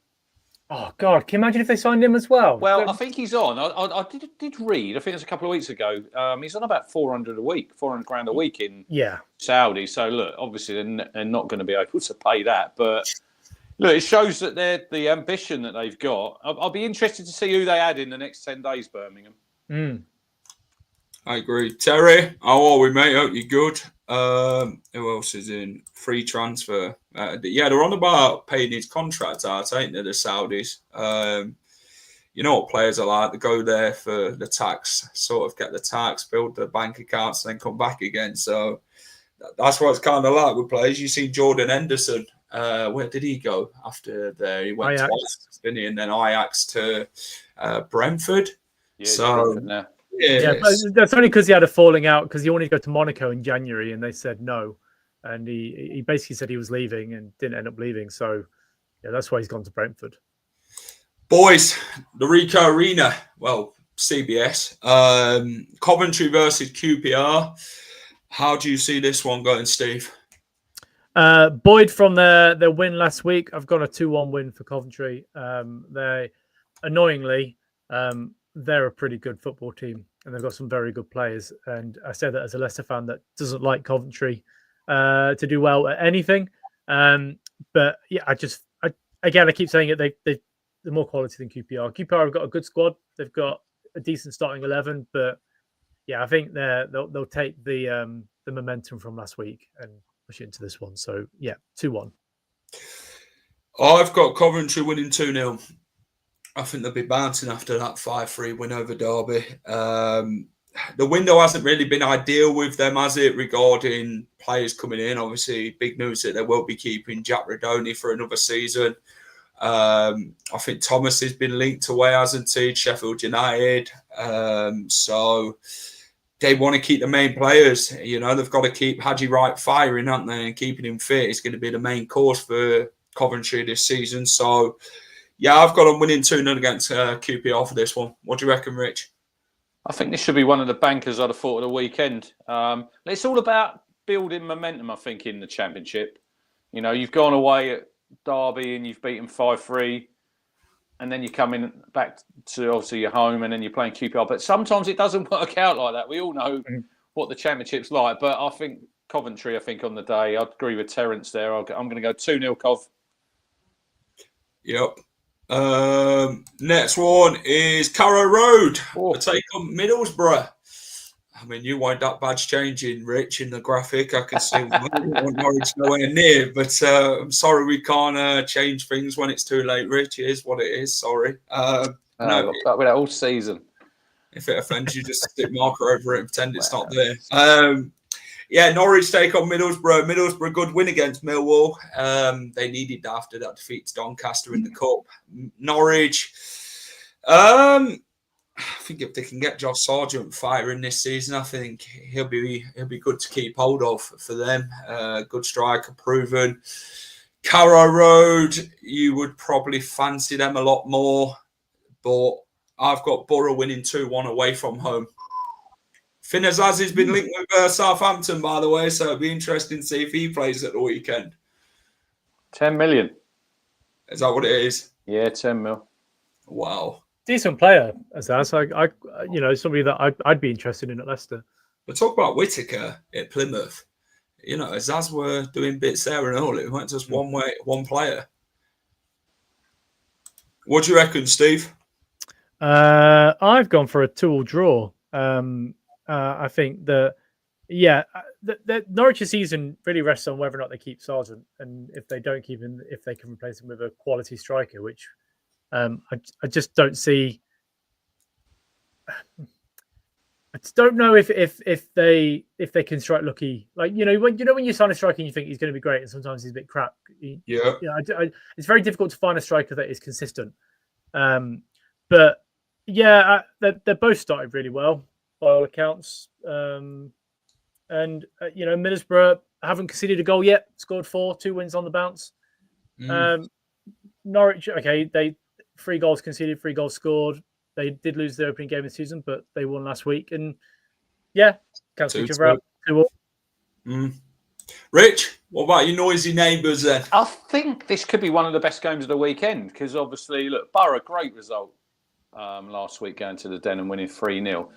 Oh God, can you imagine if they signed him as well? Well, I think he's on. I did read. I think it was a couple of weeks ago. He's on about 400 grand a week in Saudi. So look, obviously they're not going to be able to pay that. But look, it shows that the ambition that they've got. I'll be interested to see who they add in the next 10 days, Birmingham. I agree. Terry, how are we, mate? Hope you're good. Who else is in? Free transfer. They're on about paying his contract out, ain't they, the Saudis? You know what players are like. They go there for the tax, sort of get the tax, build the bank accounts, and then come back again. So that's what it's kind of like with players. You see Jordan Henderson. Where did he go after there? He went to Ajax, didn't he? And then Ajax to Brentford. Yeah, Brentford now. Yeah, but that's only because he had a falling out, because he wanted to go to Monaco in January and they said no. And he basically said he was leaving and didn't end up leaving. So, yeah, that's why he's gone to Brentford. Boys, the Rico Arena, well, CBS. Coventry versus QPR. How do you see this one going, Steve? Boyd from their win last week. I've got a 2-1 win for Coventry. They annoyingly... they're a pretty good football team, and they've got some very good players. And I say that as a Leicester fan that doesn't like Coventry to do well at anything. But yeah, I keep saying it. They're more quality than QPR. QPR have got a good squad. They've got a decent starting 11. But yeah, I think they'll take the momentum from last week and push it into this one. So yeah, 2-1. I've got Coventry winning 2-0. I think they'll be bouncing after that 5-3 win over Derby. The window hasn't really been ideal with them, has it, regarding players coming in? Obviously, big news that they will be keeping Jack Radoni for another season. I think Thomas has been linked away, hasn't he? Sheffield United. So they want to keep the main players. You know, they've got to keep Haji Wright firing, haven't they? And keeping him fit is going to be the main course for Coventry this season. So... yeah, I've got them winning 2-0 against QPR for this one. What do you reckon, Rich? I think this should be one of the bankers I'd have thought of the weekend. It's all about building momentum, I think, in the Championship. You know, you've gone away at Derby and you've beaten 5-3, and then you come in back to, obviously, your home, and then you're playing QPR. But sometimes it doesn't work out like that. We all know what the Championship's like. But I think Coventry, on the day, I'd agree with Terence there. I'm going to go 2-0 Cov. Yep. Next one is Carrow Road. We'll take on Middlesbrough. I mean, you want that badge changing, Rich, in the graphic. I can see Norwich nowhere near, but I'm sorry we can't change things when it's too late, Rich. It is what it is. Sorry. No, I've got with that all season. If it offends you, just stick marker over it and pretend it's not there. Norwich take on Middlesbrough. Middlesbrough, good win against Millwall. They needed that after that defeat to Doncaster in the cup. Norwich. I think if they can get Josh Sargent firing this season, I think he'll be good to keep hold of for them. Good striker, proven. Carrow Road, you would probably fancy them a lot more, but I've got Borough winning 2-1 away from home. Finn Azaz has been linked with Southampton, by the way, so it'll be interesting to see if he plays at the weekend. 10 million. Is that what it is? Yeah, 10 mil. Wow. Decent player, Azaz. Somebody that I'd be interested in at Leicester. But talk about Whittaker at Plymouth. Azaz were doing bits there and all. It weren't just one player. What do you reckon, Steve? I've gone for a 2-2 draw. I think the Norwich's season really rests on whether or not they keep Sargent, and if they don't keep him, if they can replace him with a quality striker, which I just don't see. I just don't know if they can strike lucky. Like when you sign a striker and you think he's going to be great, and sometimes he's a bit crap. It's very difficult to find a striker that is consistent. But yeah, they're both started really well by all accounts. Middlesbrough haven't conceded a goal yet. Scored 4, 2 wins on the bounce. Norwich, okay, they 3 goals conceded, 3 goals scored. They did lose their opening game of the season, but they won last week. And yeah, cancel each other out. 2-2. Rich, what about your noisy neighbours then? I think this could be one of the best games of the weekend because obviously, look, Borough, great result last week going to the Den and winning 3-0.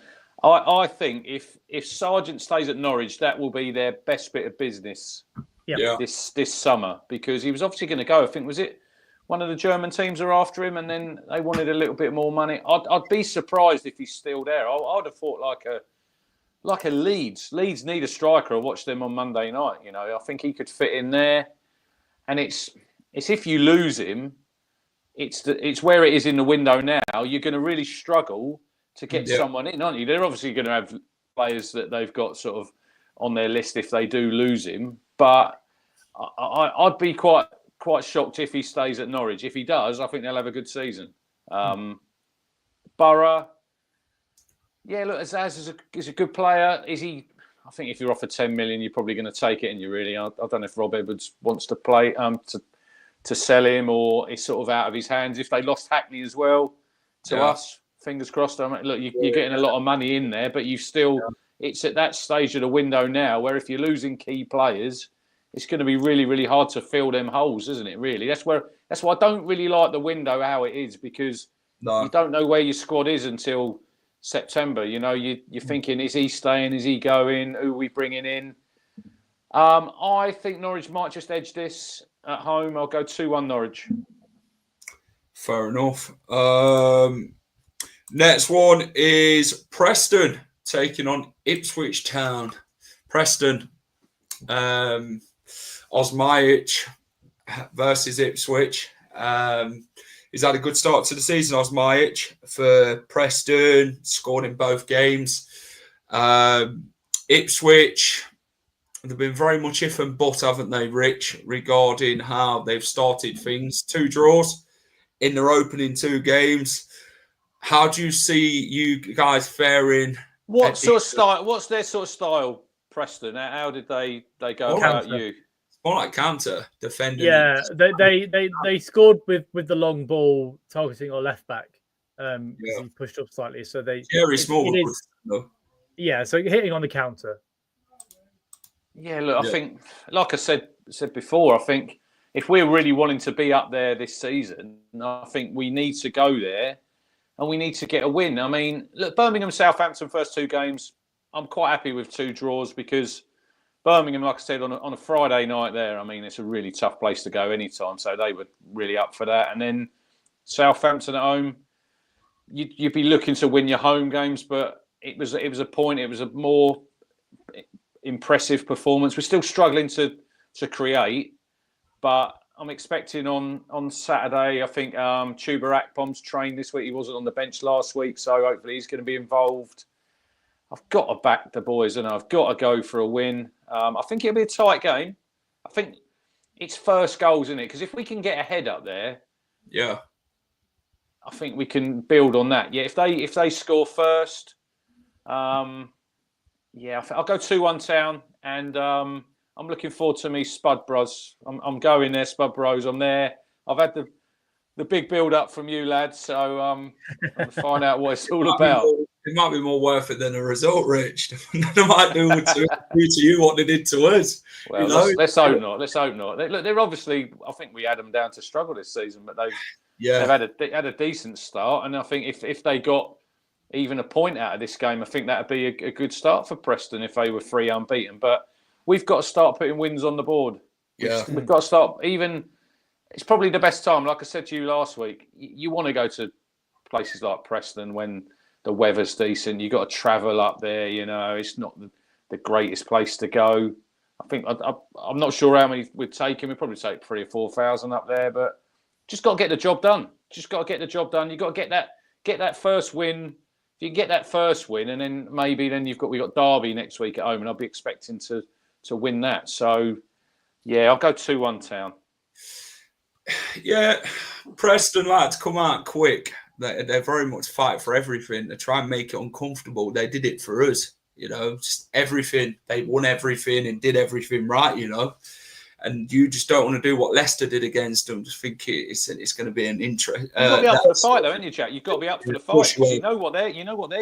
I think if Sargent stays at Norwich, that will be their best bit of business this summer because he was obviously going to go. I think, was it one of the German teams are after him and then they wanted a little bit more money? I'd be surprised if he's still there. I'd have thought like a Leeds. Leeds need a striker. I watched them on Monday night. I think he could fit in there. And it's if you lose him, it's where it is in the window now. You're going to really struggle to get someone in, aren't you? They're obviously going to have players that they've got sort of on their list if they do lose him. But I'd be quite shocked if he stays at Norwich. If he does, I think they'll have a good season. Borough, yeah, look, Azaz is a good player. Is he? I think if you're offered 10 million, you're probably going to take it, and you really. I don't know if Rob Edwards wants to play to sell him, or it's sort of out of his hands. If they lost Hackney as well to us, fingers crossed. I mean, look, you're getting a lot of money in there, but you still. It's at that stage of the window now where if you're losing key players, it's going to be really, really hard to fill them holes, isn't it? Really, that's why I don't really like the window how it is because you don't know where your squad is until September. You're thinking, is he staying? Is he going? Who are we bringing in? I think Norwich might just edge this at home. I'll go 2-1 Norwich. Fair enough. Next one is Preston taking on Ipswich Town. Preston, Osmajic versus Ipswich. He's had a good start to the season, Osmajic, for Preston, scored in both games. Ipswich, they've been very much if and but, haven't they, Rich, regarding how they've started things. 2 draws in their opening 2 games. How do you see you guys faring? What sort of style? What's their sort of style, Preston? How did they go about you? It's more like counter defending. Yeah, they scored with the long ball targeting our left back. He pushed up slightly, so they very small. Yeah, so hitting on the counter. Yeah, look, I think, like I said before, I think if we're really wanting to be up there this season, I think we need to go there. And we need to get a win. I mean, look, Birmingham, Southampton, first 2 games, I'm quite happy with 2 draws because Birmingham, like I said, on a Friday night there, I mean, it's a really tough place to go anytime. So they were really up for that. And then Southampton at home, you'd be looking to win your home games. But it was a point. It was a more impressive performance. We're still struggling to create, but I'm expecting on Saturday. I think Chuba Akpom's trained this week. He wasn't on the bench last week, so hopefully he's going to be involved. I've got to back the boys, and I've got to go for a win. I think it'll be a tight game. I think it's first goals, isn't it? Because if we can get ahead up there, yeah, I think we can build on that. Yeah, if they score first, I'll go 2-1 Town, and I'm looking forward to me Spud Bros. I'm going there, Spud Bros. I'm there. I've had the big build up from you lads, so I'm going to find out what it's all about. It might be more worth it than a result, Rich. They might do to you what they did to us. Well, let's hope not. Let's hope not. They're obviously. I think we had them down to struggle this season, but they've had a decent start, and I think if they got even a point out of this game, I think that'd be a good start for Preston if they were 3 unbeaten. But we've got to start putting wins on the board. Yeah, we've got to start even. It's probably the best time. Like I said to you last week, you want to go to places like Preston when the weather's decent. You've got to travel up there. You know, it's not the greatest place to go. I think I'm not sure how many we'd take him. We'd probably take 3,000 or 4,000 up there, but just got to get the job done. You've got to get that first win. If you can get that first win, and then maybe we got Derby next week at home, and I'll be expecting to win that. So yeah, I'll go 2-1 Town. Yeah, Preston lads come out quick. They very much fight for everything. They try and make it uncomfortable. They did it for us, just everything. They won everything and did everything right, And you just don't want to do what Leicester did against them. Just think it's going to be an interest. You've got to be up for the fight, though, haven't you, Jack? You've got to be up for the fight because you know what they're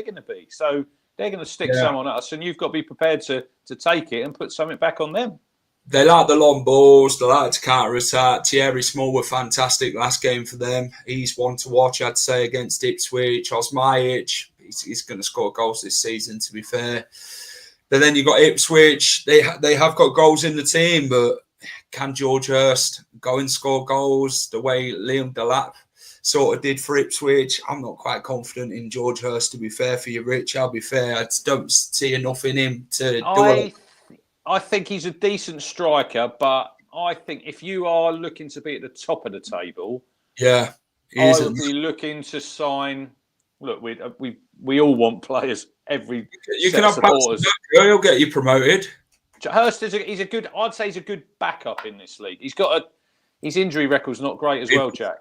going to be. So they're going to stick some on us, and you've got to be prepared to take it and put something back on them. They like the long balls. They like to counter-attack. Thierry Small were fantastic last game for them. He's one to watch, I'd say, against Ipswich. Osmajic, he's going to score goals this season, to be fair. But then you've got Ipswich. They have got goals in the team, but can George Hurst go and score goals the way Liam Delap sort of did for Ipswich? I'm not quite confident in George Hurst, to be fair for you, Rich. I'll be fair. I just don't see enough in him to do it. I think he's a decent striker, but I think if you are looking to be at the top of the table, I would be looking to sign. Look, we all want players. You can have supporters. He'll get you promoted. Hurst he's a good. I'd say he's a good backup in this league. His injury record's not great as well, Jack.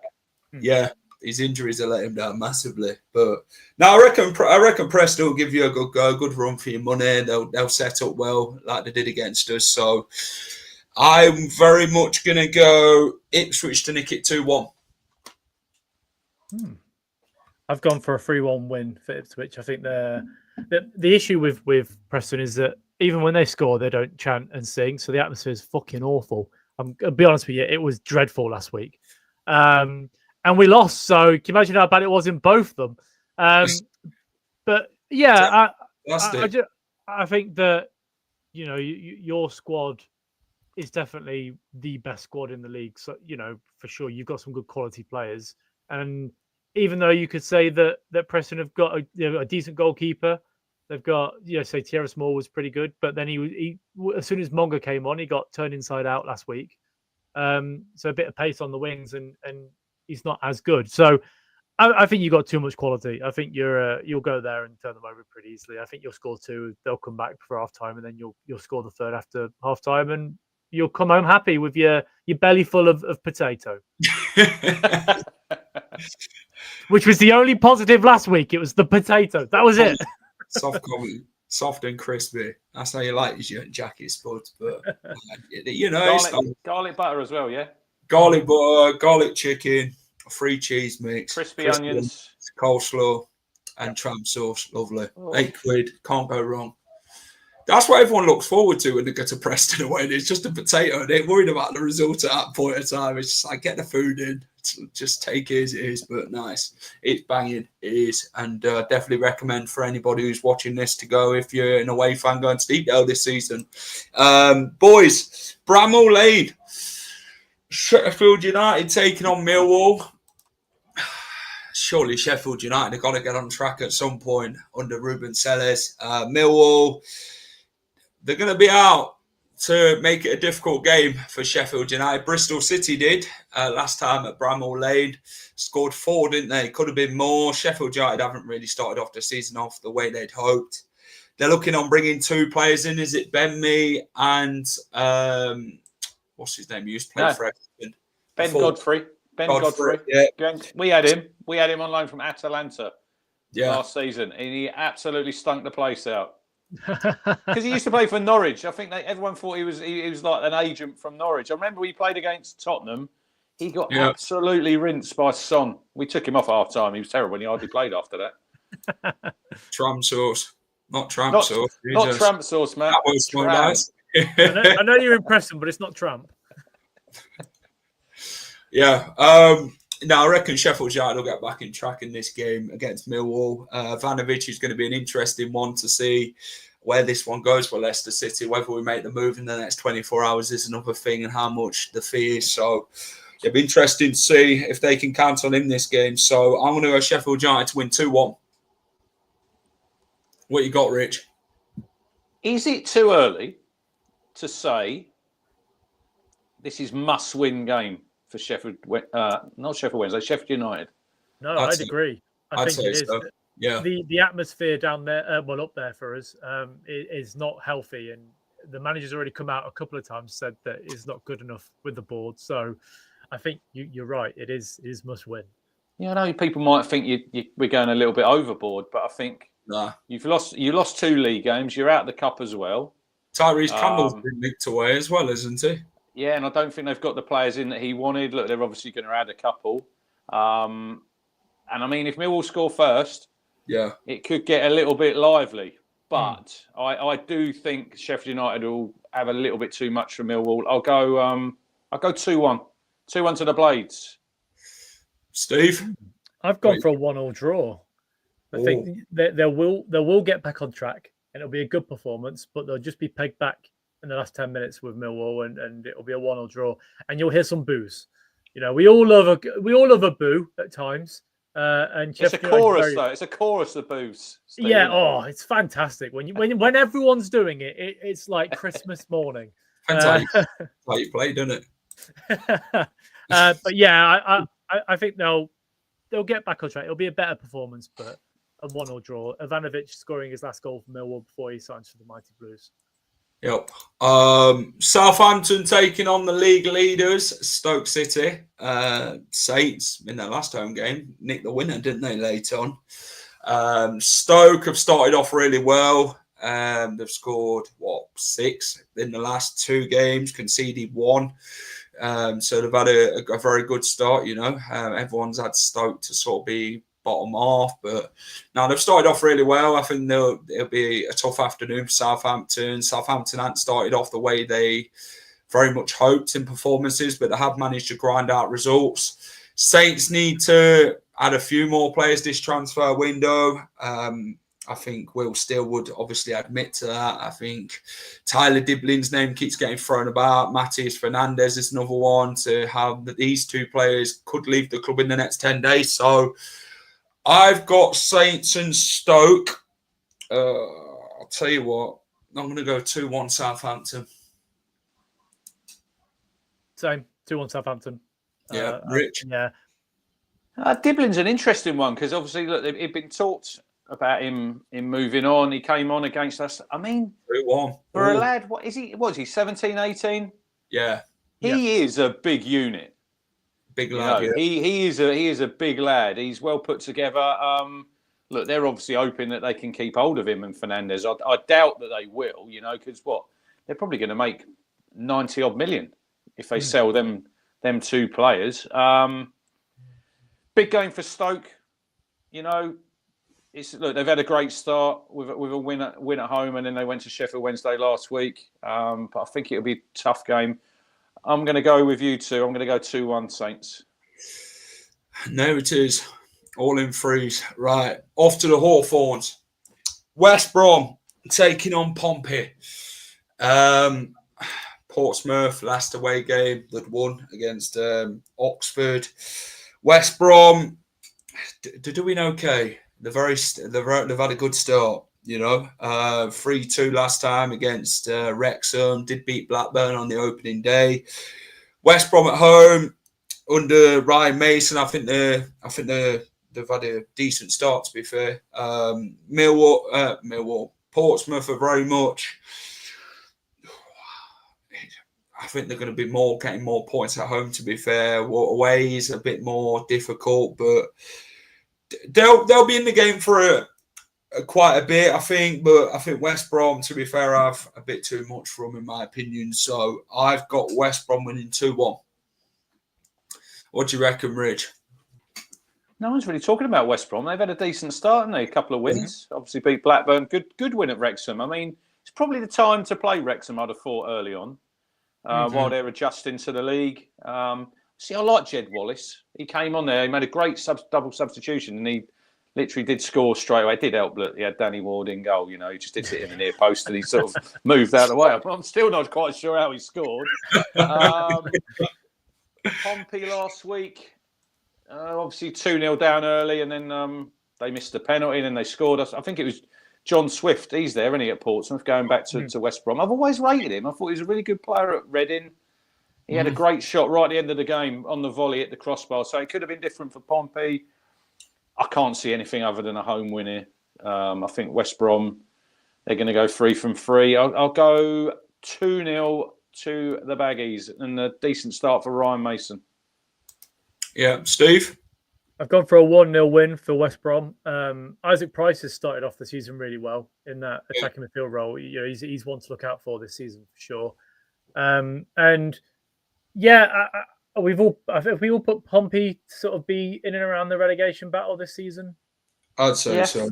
Yeah, his injuries have let him down massively. But now I reckon Preston will give you a good run for your money. They'll set up well like they did against us. So I'm very much going to go Ipswich to nick it 2-1. I've gone for a 3-1 win for Ipswich. I think the issue with Preston is that even when they score, they don't chant and sing. So the atmosphere is fucking awful. I'll be honest with you, it was dreadful last week. And we lost, so can you imagine how bad it was in both of them? But yeah, I think that your squad is definitely the best squad in the league. So for sure, you've got some good quality players. And even though you could say that Preston have got a decent goalkeeper, they've got say Thierry Small was pretty good, but then he as soon as Monga came on, he got turned inside out last week. So a bit of pace on the wings and he's not as good. So I think you've got too much quality. I think you'll go there and turn them over pretty easily. I think you'll score 2. They'll come back for half time, and then you'll score the 3rd after half time, and you'll come home happy with your belly full of potato. Which was the only positive last week. It was the potato. That was it. Soft comment. Soft and crispy. That's how you like your jacket, Spud. But garlic butter as well, yeah. Garlic butter, garlic chicken, free cheese mix, crispy onions, coleslaw, and tram sauce. Lovely. £8. Can't go wrong. That's what everyone looks forward to when they get to Preston away. It's just a potato. They ain't worried about the result at that point in time. It's just like, get the food in. Just take it as it is, but nice. It's banging. It is. And definitely recommend for anybody who's watching this to go if you're an away fan going to Deepdale this season. Boys, Bramall Lane. Sheffield United taking on Millwall. surely Sheffield United have got to get on track at some point under Ruben Selles. Millwall, they're going to be out to make it a difficult game for Sheffield United. Bristol City did last time at Bramall Lane. Scored 4, didn't they? Could have been more. Sheffield United haven't really started off the season off the way they'd hoped. They're looking on bringing 2 players in. Is it Ben Mee and what's his name? He used to play for Everton. Ben Godfrey. Godfrey. Yeah. We had him. We had him on loan from Atalanta last season, and he absolutely stunk the place out. Because he used to play for Norwich. I think everyone thought he was like an agent from Norwich. I remember we played against Tottenham. He got absolutely rinsed by Son. We took him off half time. He was terrible, and he hardly played after that. Tram sauce. Not tramp sauce. Not tramp sauce, man. That was one nice. I know you're impressed, but it's not tramp. Yeah. No, I reckon Sheffield United will get back in track in this game against Millwall. Ivanovic is going to be an interesting one to see where this one goes for Leicester City. Whether we make the move in the next 24 hours is another thing, and how much the fee is. So it'll be interesting to see if they can count on him this game. So I'm going to go Sheffield United to win 2-1. What you got, Rich? Is it too early to say this is must-win game for Sheffield? Not Sheffield Wednesday, Sheffield United. No, I'd agree. I think it is. So. Yeah. The atmosphere down there, up there for us, is not healthy, and the manager's already come out a couple of times said that it's not good enough with the board. So, I think you're right. It is must win. Yeah, I know people might think we're going a little bit overboard, but I think you lost 2 league games. You're out of the cup as well. Tyrese Campbell's been nicked away as well, isn't he? Yeah, and I don't think they've got the players in that he wanted. Look, they're obviously going to add a couple. And I mean, if Millwall score first, it could get a little bit lively. But I do think Sheffield United will have a little bit too much for Millwall. I'll go 2-1. 2-1 to the Blades. Steve? I've gone for a 1-1 draw. I think they will get back on track, and it'll be a good performance, but they'll just be pegged back in the last 10 minutes with Millwall, and it'll be a 1-1 draw. And you'll hear some boos. You know, we all love a boo at times. And it's a chorus, though. It's a chorus of boos. Steve. Yeah. It's fantastic when everyone's doing it. It's like Christmas morning. Depends how you play, doesn't it? But yeah, I think they'll get back on track. It'll be a better performance, but a 1-1 draw. Ivanovic scoring his last goal for Millwall before he signs for the Mighty Blues. Yep. Southampton taking on the league leaders, Stoke City. Saints in their last home game nicked the winner, didn't they, late on? Stoke have started off really well. They've scored, 6 in the last 2 games, conceded 1. So they've had a very good start, you know. Everyone's had Stoke to sort of be bottom half, but now they've started off really well. I think it'll be a tough afternoon for Southampton. Southampton hadn't started off the way they very much hoped in performances, but they have managed to grind out results. Saints need to add a few more players this transfer window. I think Will Steele would obviously admit to that. I think Tyler Diblin's name keeps getting thrown about. Matías Fernandes is another one to have. These 2 players could leave the club in the next 10 days. So I've got Saints and Stoke. I'll tell you what, I'm going to go 2-1 Southampton. Same, 2-1 Southampton. Yeah, Rich. Yeah. Diblin's an interesting one because obviously, look, it'd been talked about him moving on. He came on against us. I mean, 3-1. For a lad, what is he, 17, 18? Yeah. He is a big unit. Big lad. You know, he is a big lad. He's well put together. Look, they're obviously hoping that they can keep hold of him and Fernandes. I doubt that they will, you know, because they're probably going to make 90 odd million if they sell them 2 players. Big game for Stoke, you know. Look, they've had a great start with a win at home, and then they went to Sheffield Wednesday last week. But I think it'll be a tough game. I'm going to go with you 2. I'm going to go 2-1 Saints. There it is. All in threes. Right. Off to the Hawthorns. West Brom taking on Pompey. Portsmouth, last away game that won against Oxford. West Brom, they're doing okay. They've had a good start. 3-2 last time against Wrexham. Did beat Blackburn on the opening day. West Brom at home under Ryan Mason. I think they've had a decent start, to be fair. Millwall, Portsmouth are very much. I think they're going to be getting more points at home, to be fair. Away is a bit more difficult, but they'll be in the game for quite a bit, I think. But I think West Brom, to be fair, have a bit too much for them, in my opinion. So I've got West Brom winning 2-1. What do you reckon, Rich? No one's really talking about West Brom. They've had a decent start, haven't they? A couple of wins. Obviously beat Blackburn. Good win at Wrexham. I mean, it's probably the time to play Wrexham, I'd have thought, early on, while they're adjusting to the league. I like Jed Wallace. He came on there. He made a great double substitution, and he literally did score straight away. It did help that he had Danny Ward in goal. He just did hit in the near post, and he sort of moved out of the way. I'm still not quite sure how he scored. Pompey last week, obviously 2-0 down early, and then they missed the penalty, and then they scored us. I think it was John Swift. He's there, isn't he, at Portsmouth, going back to West Brom. I've always rated him. I thought he was a really good player at Reading. He had a great shot right at the end of the game on the volley at the crossbar, so it could have been different for Pompey. I can't see anything other than a home win here. I think West Brom, they're going to go 3 from 3. I'll go 2-0 to the Baggies, and a decent start for Ryan Mason. Yeah, Steve? I've gone for a 1-0 win for West Brom. Isaac Price has started off the season really well in that attacking midfield role. He's one to look out for this season for sure. Have we all put Pompey to sort of be in and around the relegation battle this season? I'd say so.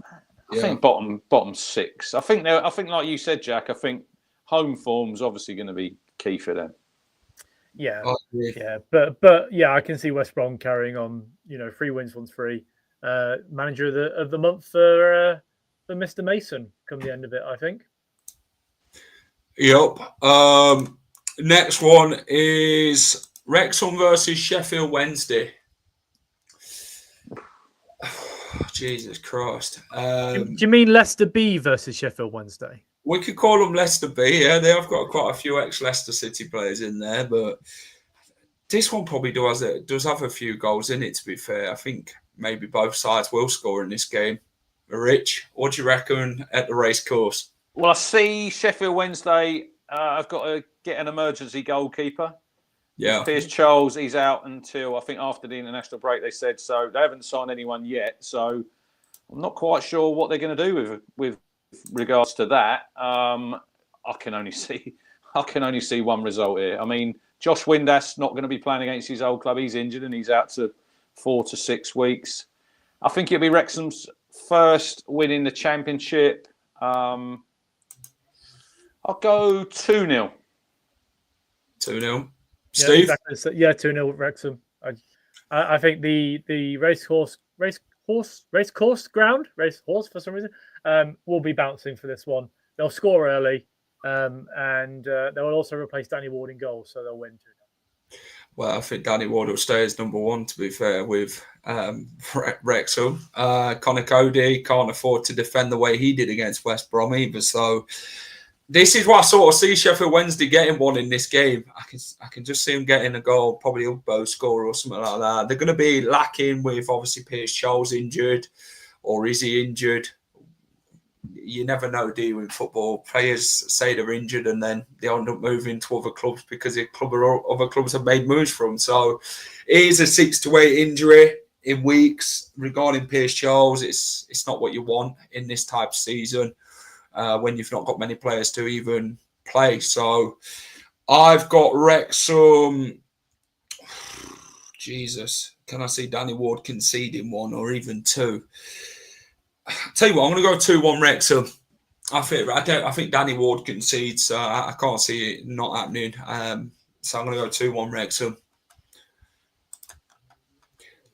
I think bottom 6. I think like you said, Jack. I think home form's obviously going to be key for them. Yeah, but I can see West Brom carrying on. 3 wins, 1 free. Manager of the month for Mr. Mason come the end of it, I think. Yep. Next one is Wrexham versus Sheffield Wednesday. Jesus Christ. Do you mean Leicester B versus Sheffield Wednesday? We could call them Leicester B, yeah. They have got quite a few ex-Leicester City players in there, but this one probably does have a few goals in it, to be fair. I think maybe both sides will score in this game. Rich, what do you reckon at the racecourse? Well, I see Sheffield Wednesday. I've got to get an emergency goalkeeper. Yeah. Piers Charles, he's out until, I think, after the international break, they said. So they haven't signed anyone yet. So I'm not quite sure what they're going to do with regards to that. I can only see one result here. I mean, Josh Windass not going to be playing against his old club. He's injured and he's out to 4 to 6 weeks. I think it'll be Wrexham's first win in the Championship. I'll go 2-0. 2-0. Steve? Yeah, exactly. 2-0 Wrexham. I think the racehorse for some reason will be bouncing for this one. They'll score early, and they will also replace Danny Ward in goal, so they'll win 2-0. Well, I think Danny Ward will stay as number 1, to be fair, with Wrexham. Connor Cody can't afford to defend the way he did against West Brom either, so this is what I sort of see Sheffield Wednesday getting one in this game. I can just see them getting a goal, probably a bow score or something like that. They're going to be lacking with, obviously, Piers Charles injured, or is he injured? You never know, do you, in football? Players say they're injured and then they end up moving to other clubs because other clubs have made moves for them. So it is a 6 to 8 injury in weeks. Regarding Piers Charles, it's not what you want in this type of season. When you've not got many players to even play. So I've got Wrexham. Jesus, can I see Danny Ward conceding 1 or even 2? Tell you what, I'm going to go 2-1 Wrexham. I think Danny Ward concedes. I can't see it not happening. So I'm going to go 2-1 Wrexham.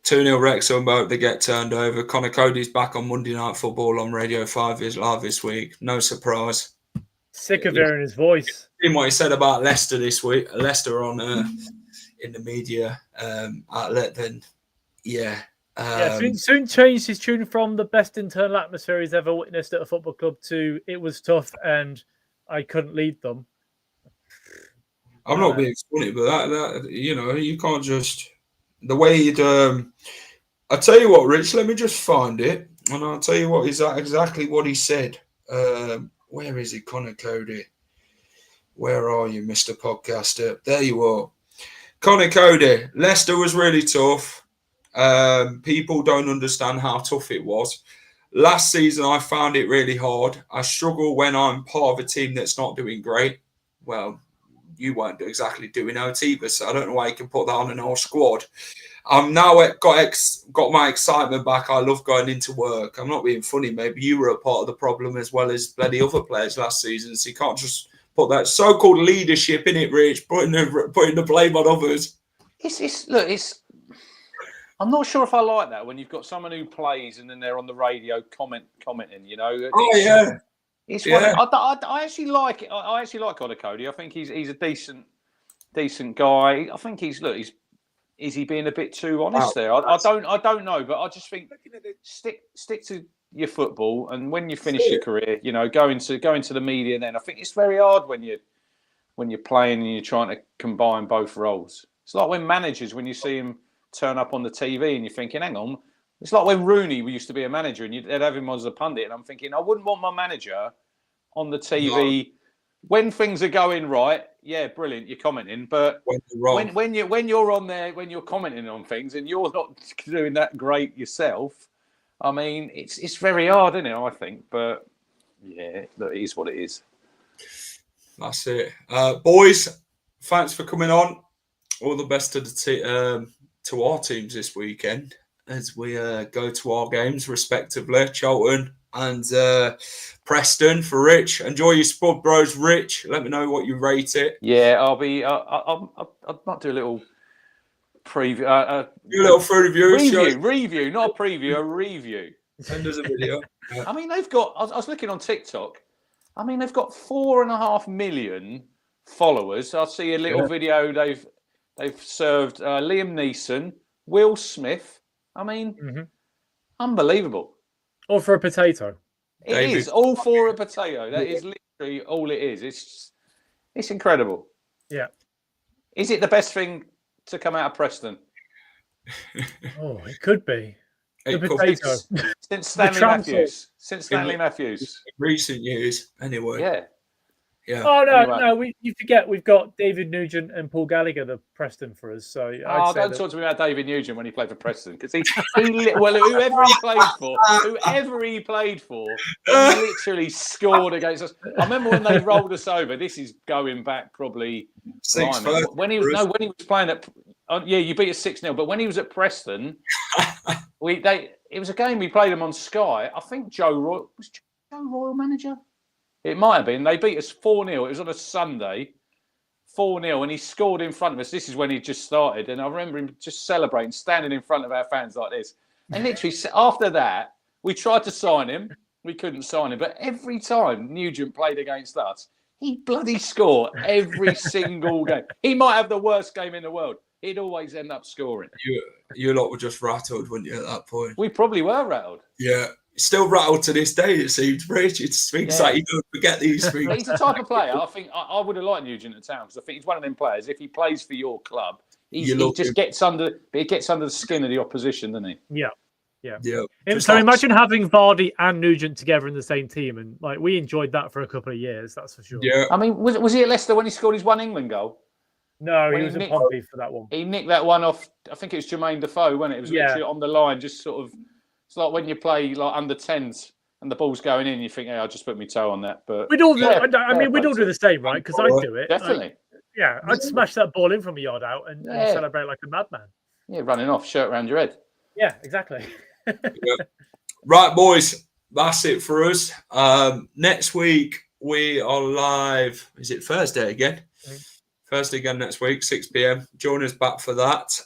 2-0 Wrexham, but they get turned over. Connor Cody's back on Monday Night Football on Radio 5 is live this week. No surprise. Sick of hearing his voice. In what he said about Leicester this week, Leicester on in the media outlet, then yeah. Soon changed his tune from the best internal atmosphere he's ever witnessed at a football club to it was tough and I couldn't lead them. I'm not being funny, but that you can't just the way you'd. I tell you what, Rich. Let me just find it, and I'll tell you what is exactly what he said. Where is he, Connor Cody? Where are you, Mr. Podcaster? There you are, Connor Cody. Leicester was really tough. People don't understand how tough it was. Last season, I found it really hard. I struggle when I'm part of a team that's not doing great. Well, you weren't exactly doing out either, so I don't know why you can put that on an whole squad. I'm now got my excitement back. I love going into work. I'm not being funny. Maybe you were a part of the problem as well as bloody other players last season, so you can't just put that so-called leadership in it, Rich, putting the blame on others. I'm not sure if I like that when you've got someone who plays and then they're on the radio commenting. I actually like it. I actually like Connor Cody. I think he's a decent guy. I think is he being a bit too honest there? I don't know, but I just think stick to your football, and when you finish your career, go into the media. Then I think it's very hard when you're playing and you're trying to combine both roles. It's like when managers, when you see him turn up on the TV and you're thinking, hang on. It's like when Rooney used to be a manager and they'd have him as a pundit, and I'm thinking, I wouldn't want my manager on the TV when things are going right. Yeah, brilliant, you're commenting, but when you're on there, when you're commenting on things and you're not doing that great yourself, I mean, it's very hard, isn't it? I think, but yeah, look, it is what it is. That's it, boys. Thanks for coming on. All the best to our teams this weekend as we go to our games respectively, Charlton and Preston. For Rich, enjoy your spud, bros. Rich, let me know what you rate it. Yeah, I'll not do a little preview. Do a little review, not a preview, a review. Send us a video. Yeah. I mean, they've got. I was looking on TikTok. I mean, they've got 4.5 million followers. I see a little video they've served Liam Neeson, Will Smith. I mean, unbelievable. All for a potato. It is all for a potato. That is literally all it is. It's incredible. Yeah. Is it the best thing to come out of Preston? Oh, it could be. The potato. Since Stanley Matthews. In recent years, anyway. Yeah. Yeah. Oh no! You forget we've got David Nugent and Paul Gallagher, the Preston for us. So don't talk to me about David Nugent when he played for Preston, because whoever he played for, he literally scored against us. I remember when they rolled us over. This is going back probably when he was playing at. You beat us 6-0, but when he was at Preston, it was a game we played him on Sky. I think Joe Royal manager. It might have been. They beat us 4-0. It was on a Sunday, 4-0, and he scored in front of us. This is when he just started, and I remember him just celebrating, standing in front of our fans like this. And literally, after that, we tried to sign him. We couldn't sign him. But every time Nugent played against us, he bloody scored every single game. He might have the worst game in the world. He'd always end up scoring. You lot were just rattled, weren't you, at that point? We probably were rattled. Yeah. Still rattled to this day, it seems. Rich, it's things like you don't forget these things. He's the type of player, I think, I would have liked Nugent at town, because I think he's one of them players. If he plays for your club, he just gets under the skin of the opposition, doesn't he? Yeah. So imagine having Vardy and Nugent together in the same team, and we enjoyed that for a couple of years, that's for sure. Yeah. I mean, was he at Leicester when he scored his one England goal? No, he was in Pompey for that one. He nicked that one off. I think it was Jermaine Defoe, wasn't it? It was literally on the line, just sort of. It's like when you play under 10s and the ball's going in, you think, "Hey, I'll just put my toe on that." But we'd all do the same, right? Because I'd do it. Definitely. I'd smash that ball in from a yard out and celebrate like a madman. Yeah, running off, shirt around your head. Yeah, exactly. Right, boys, that's it for us. Next week we are live. Is it Thursday again? Thursday again next week, 6 p.m. Join us back for that.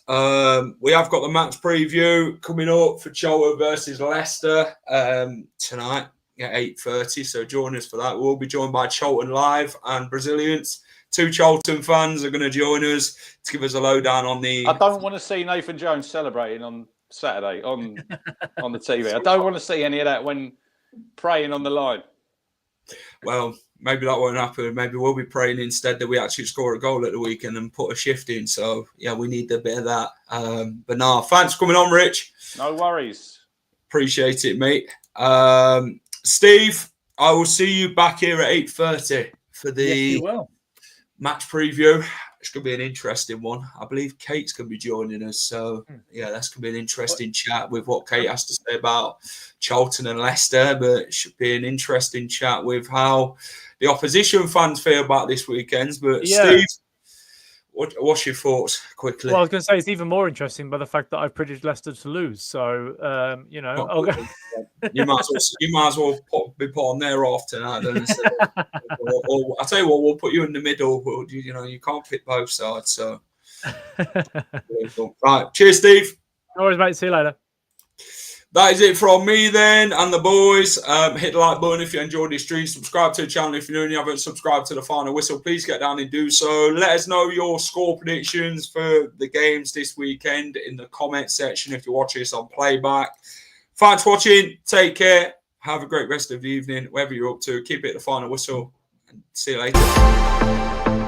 We have got the match preview coming up for Charlton versus Leicester tonight at 8:30. So join us for that. We'll be joined by Charlton Live and Brazilians. 2 Charlton fans are going to join us to give us a lowdown on the. I don't want to see Nathan Jones celebrating on Saturday on the TV. I don't want to see any of that when praying on the line. Well, maybe that won't happen. Maybe we'll be praying instead that we actually score a goal at the weekend and put a shift in. So, yeah, we need a bit of that. But no, thanks for coming on, Rich. No worries. Appreciate it, mate. Steve, I will see you back here at 8:30 for the match preview. It's going to be an interesting one. I believe Kate's going to be joining us. So, yeah, that's going to be an interesting chat with what Kate has to say about Charlton and Leicester. But it should be an interesting chat with how the opposition fans feel about this weekend. But, Steve, what's your thoughts quickly? Well, I was going to say it's even more interesting by the fact that I've predicted Leicester to lose. So, you know, you might as well be put on there off tonight. Or I'll tell you what, we'll put you in the middle. You know, you can't pick both sides. So, right. Cheers, Steve. No worries, mate. See you later. That is it from me then and the boys. Hit the like button if you enjoyed this stream. Subscribe to the channel if you're new and you haven't subscribed to the Final Whistle. Please get down and do so. Let us know your score predictions for the games this weekend in the comment section if you're watching this on playback. Thanks for watching. Take care. Have a great rest of the evening. Whatever you're up to, keep it at the Final Whistle. And see you later.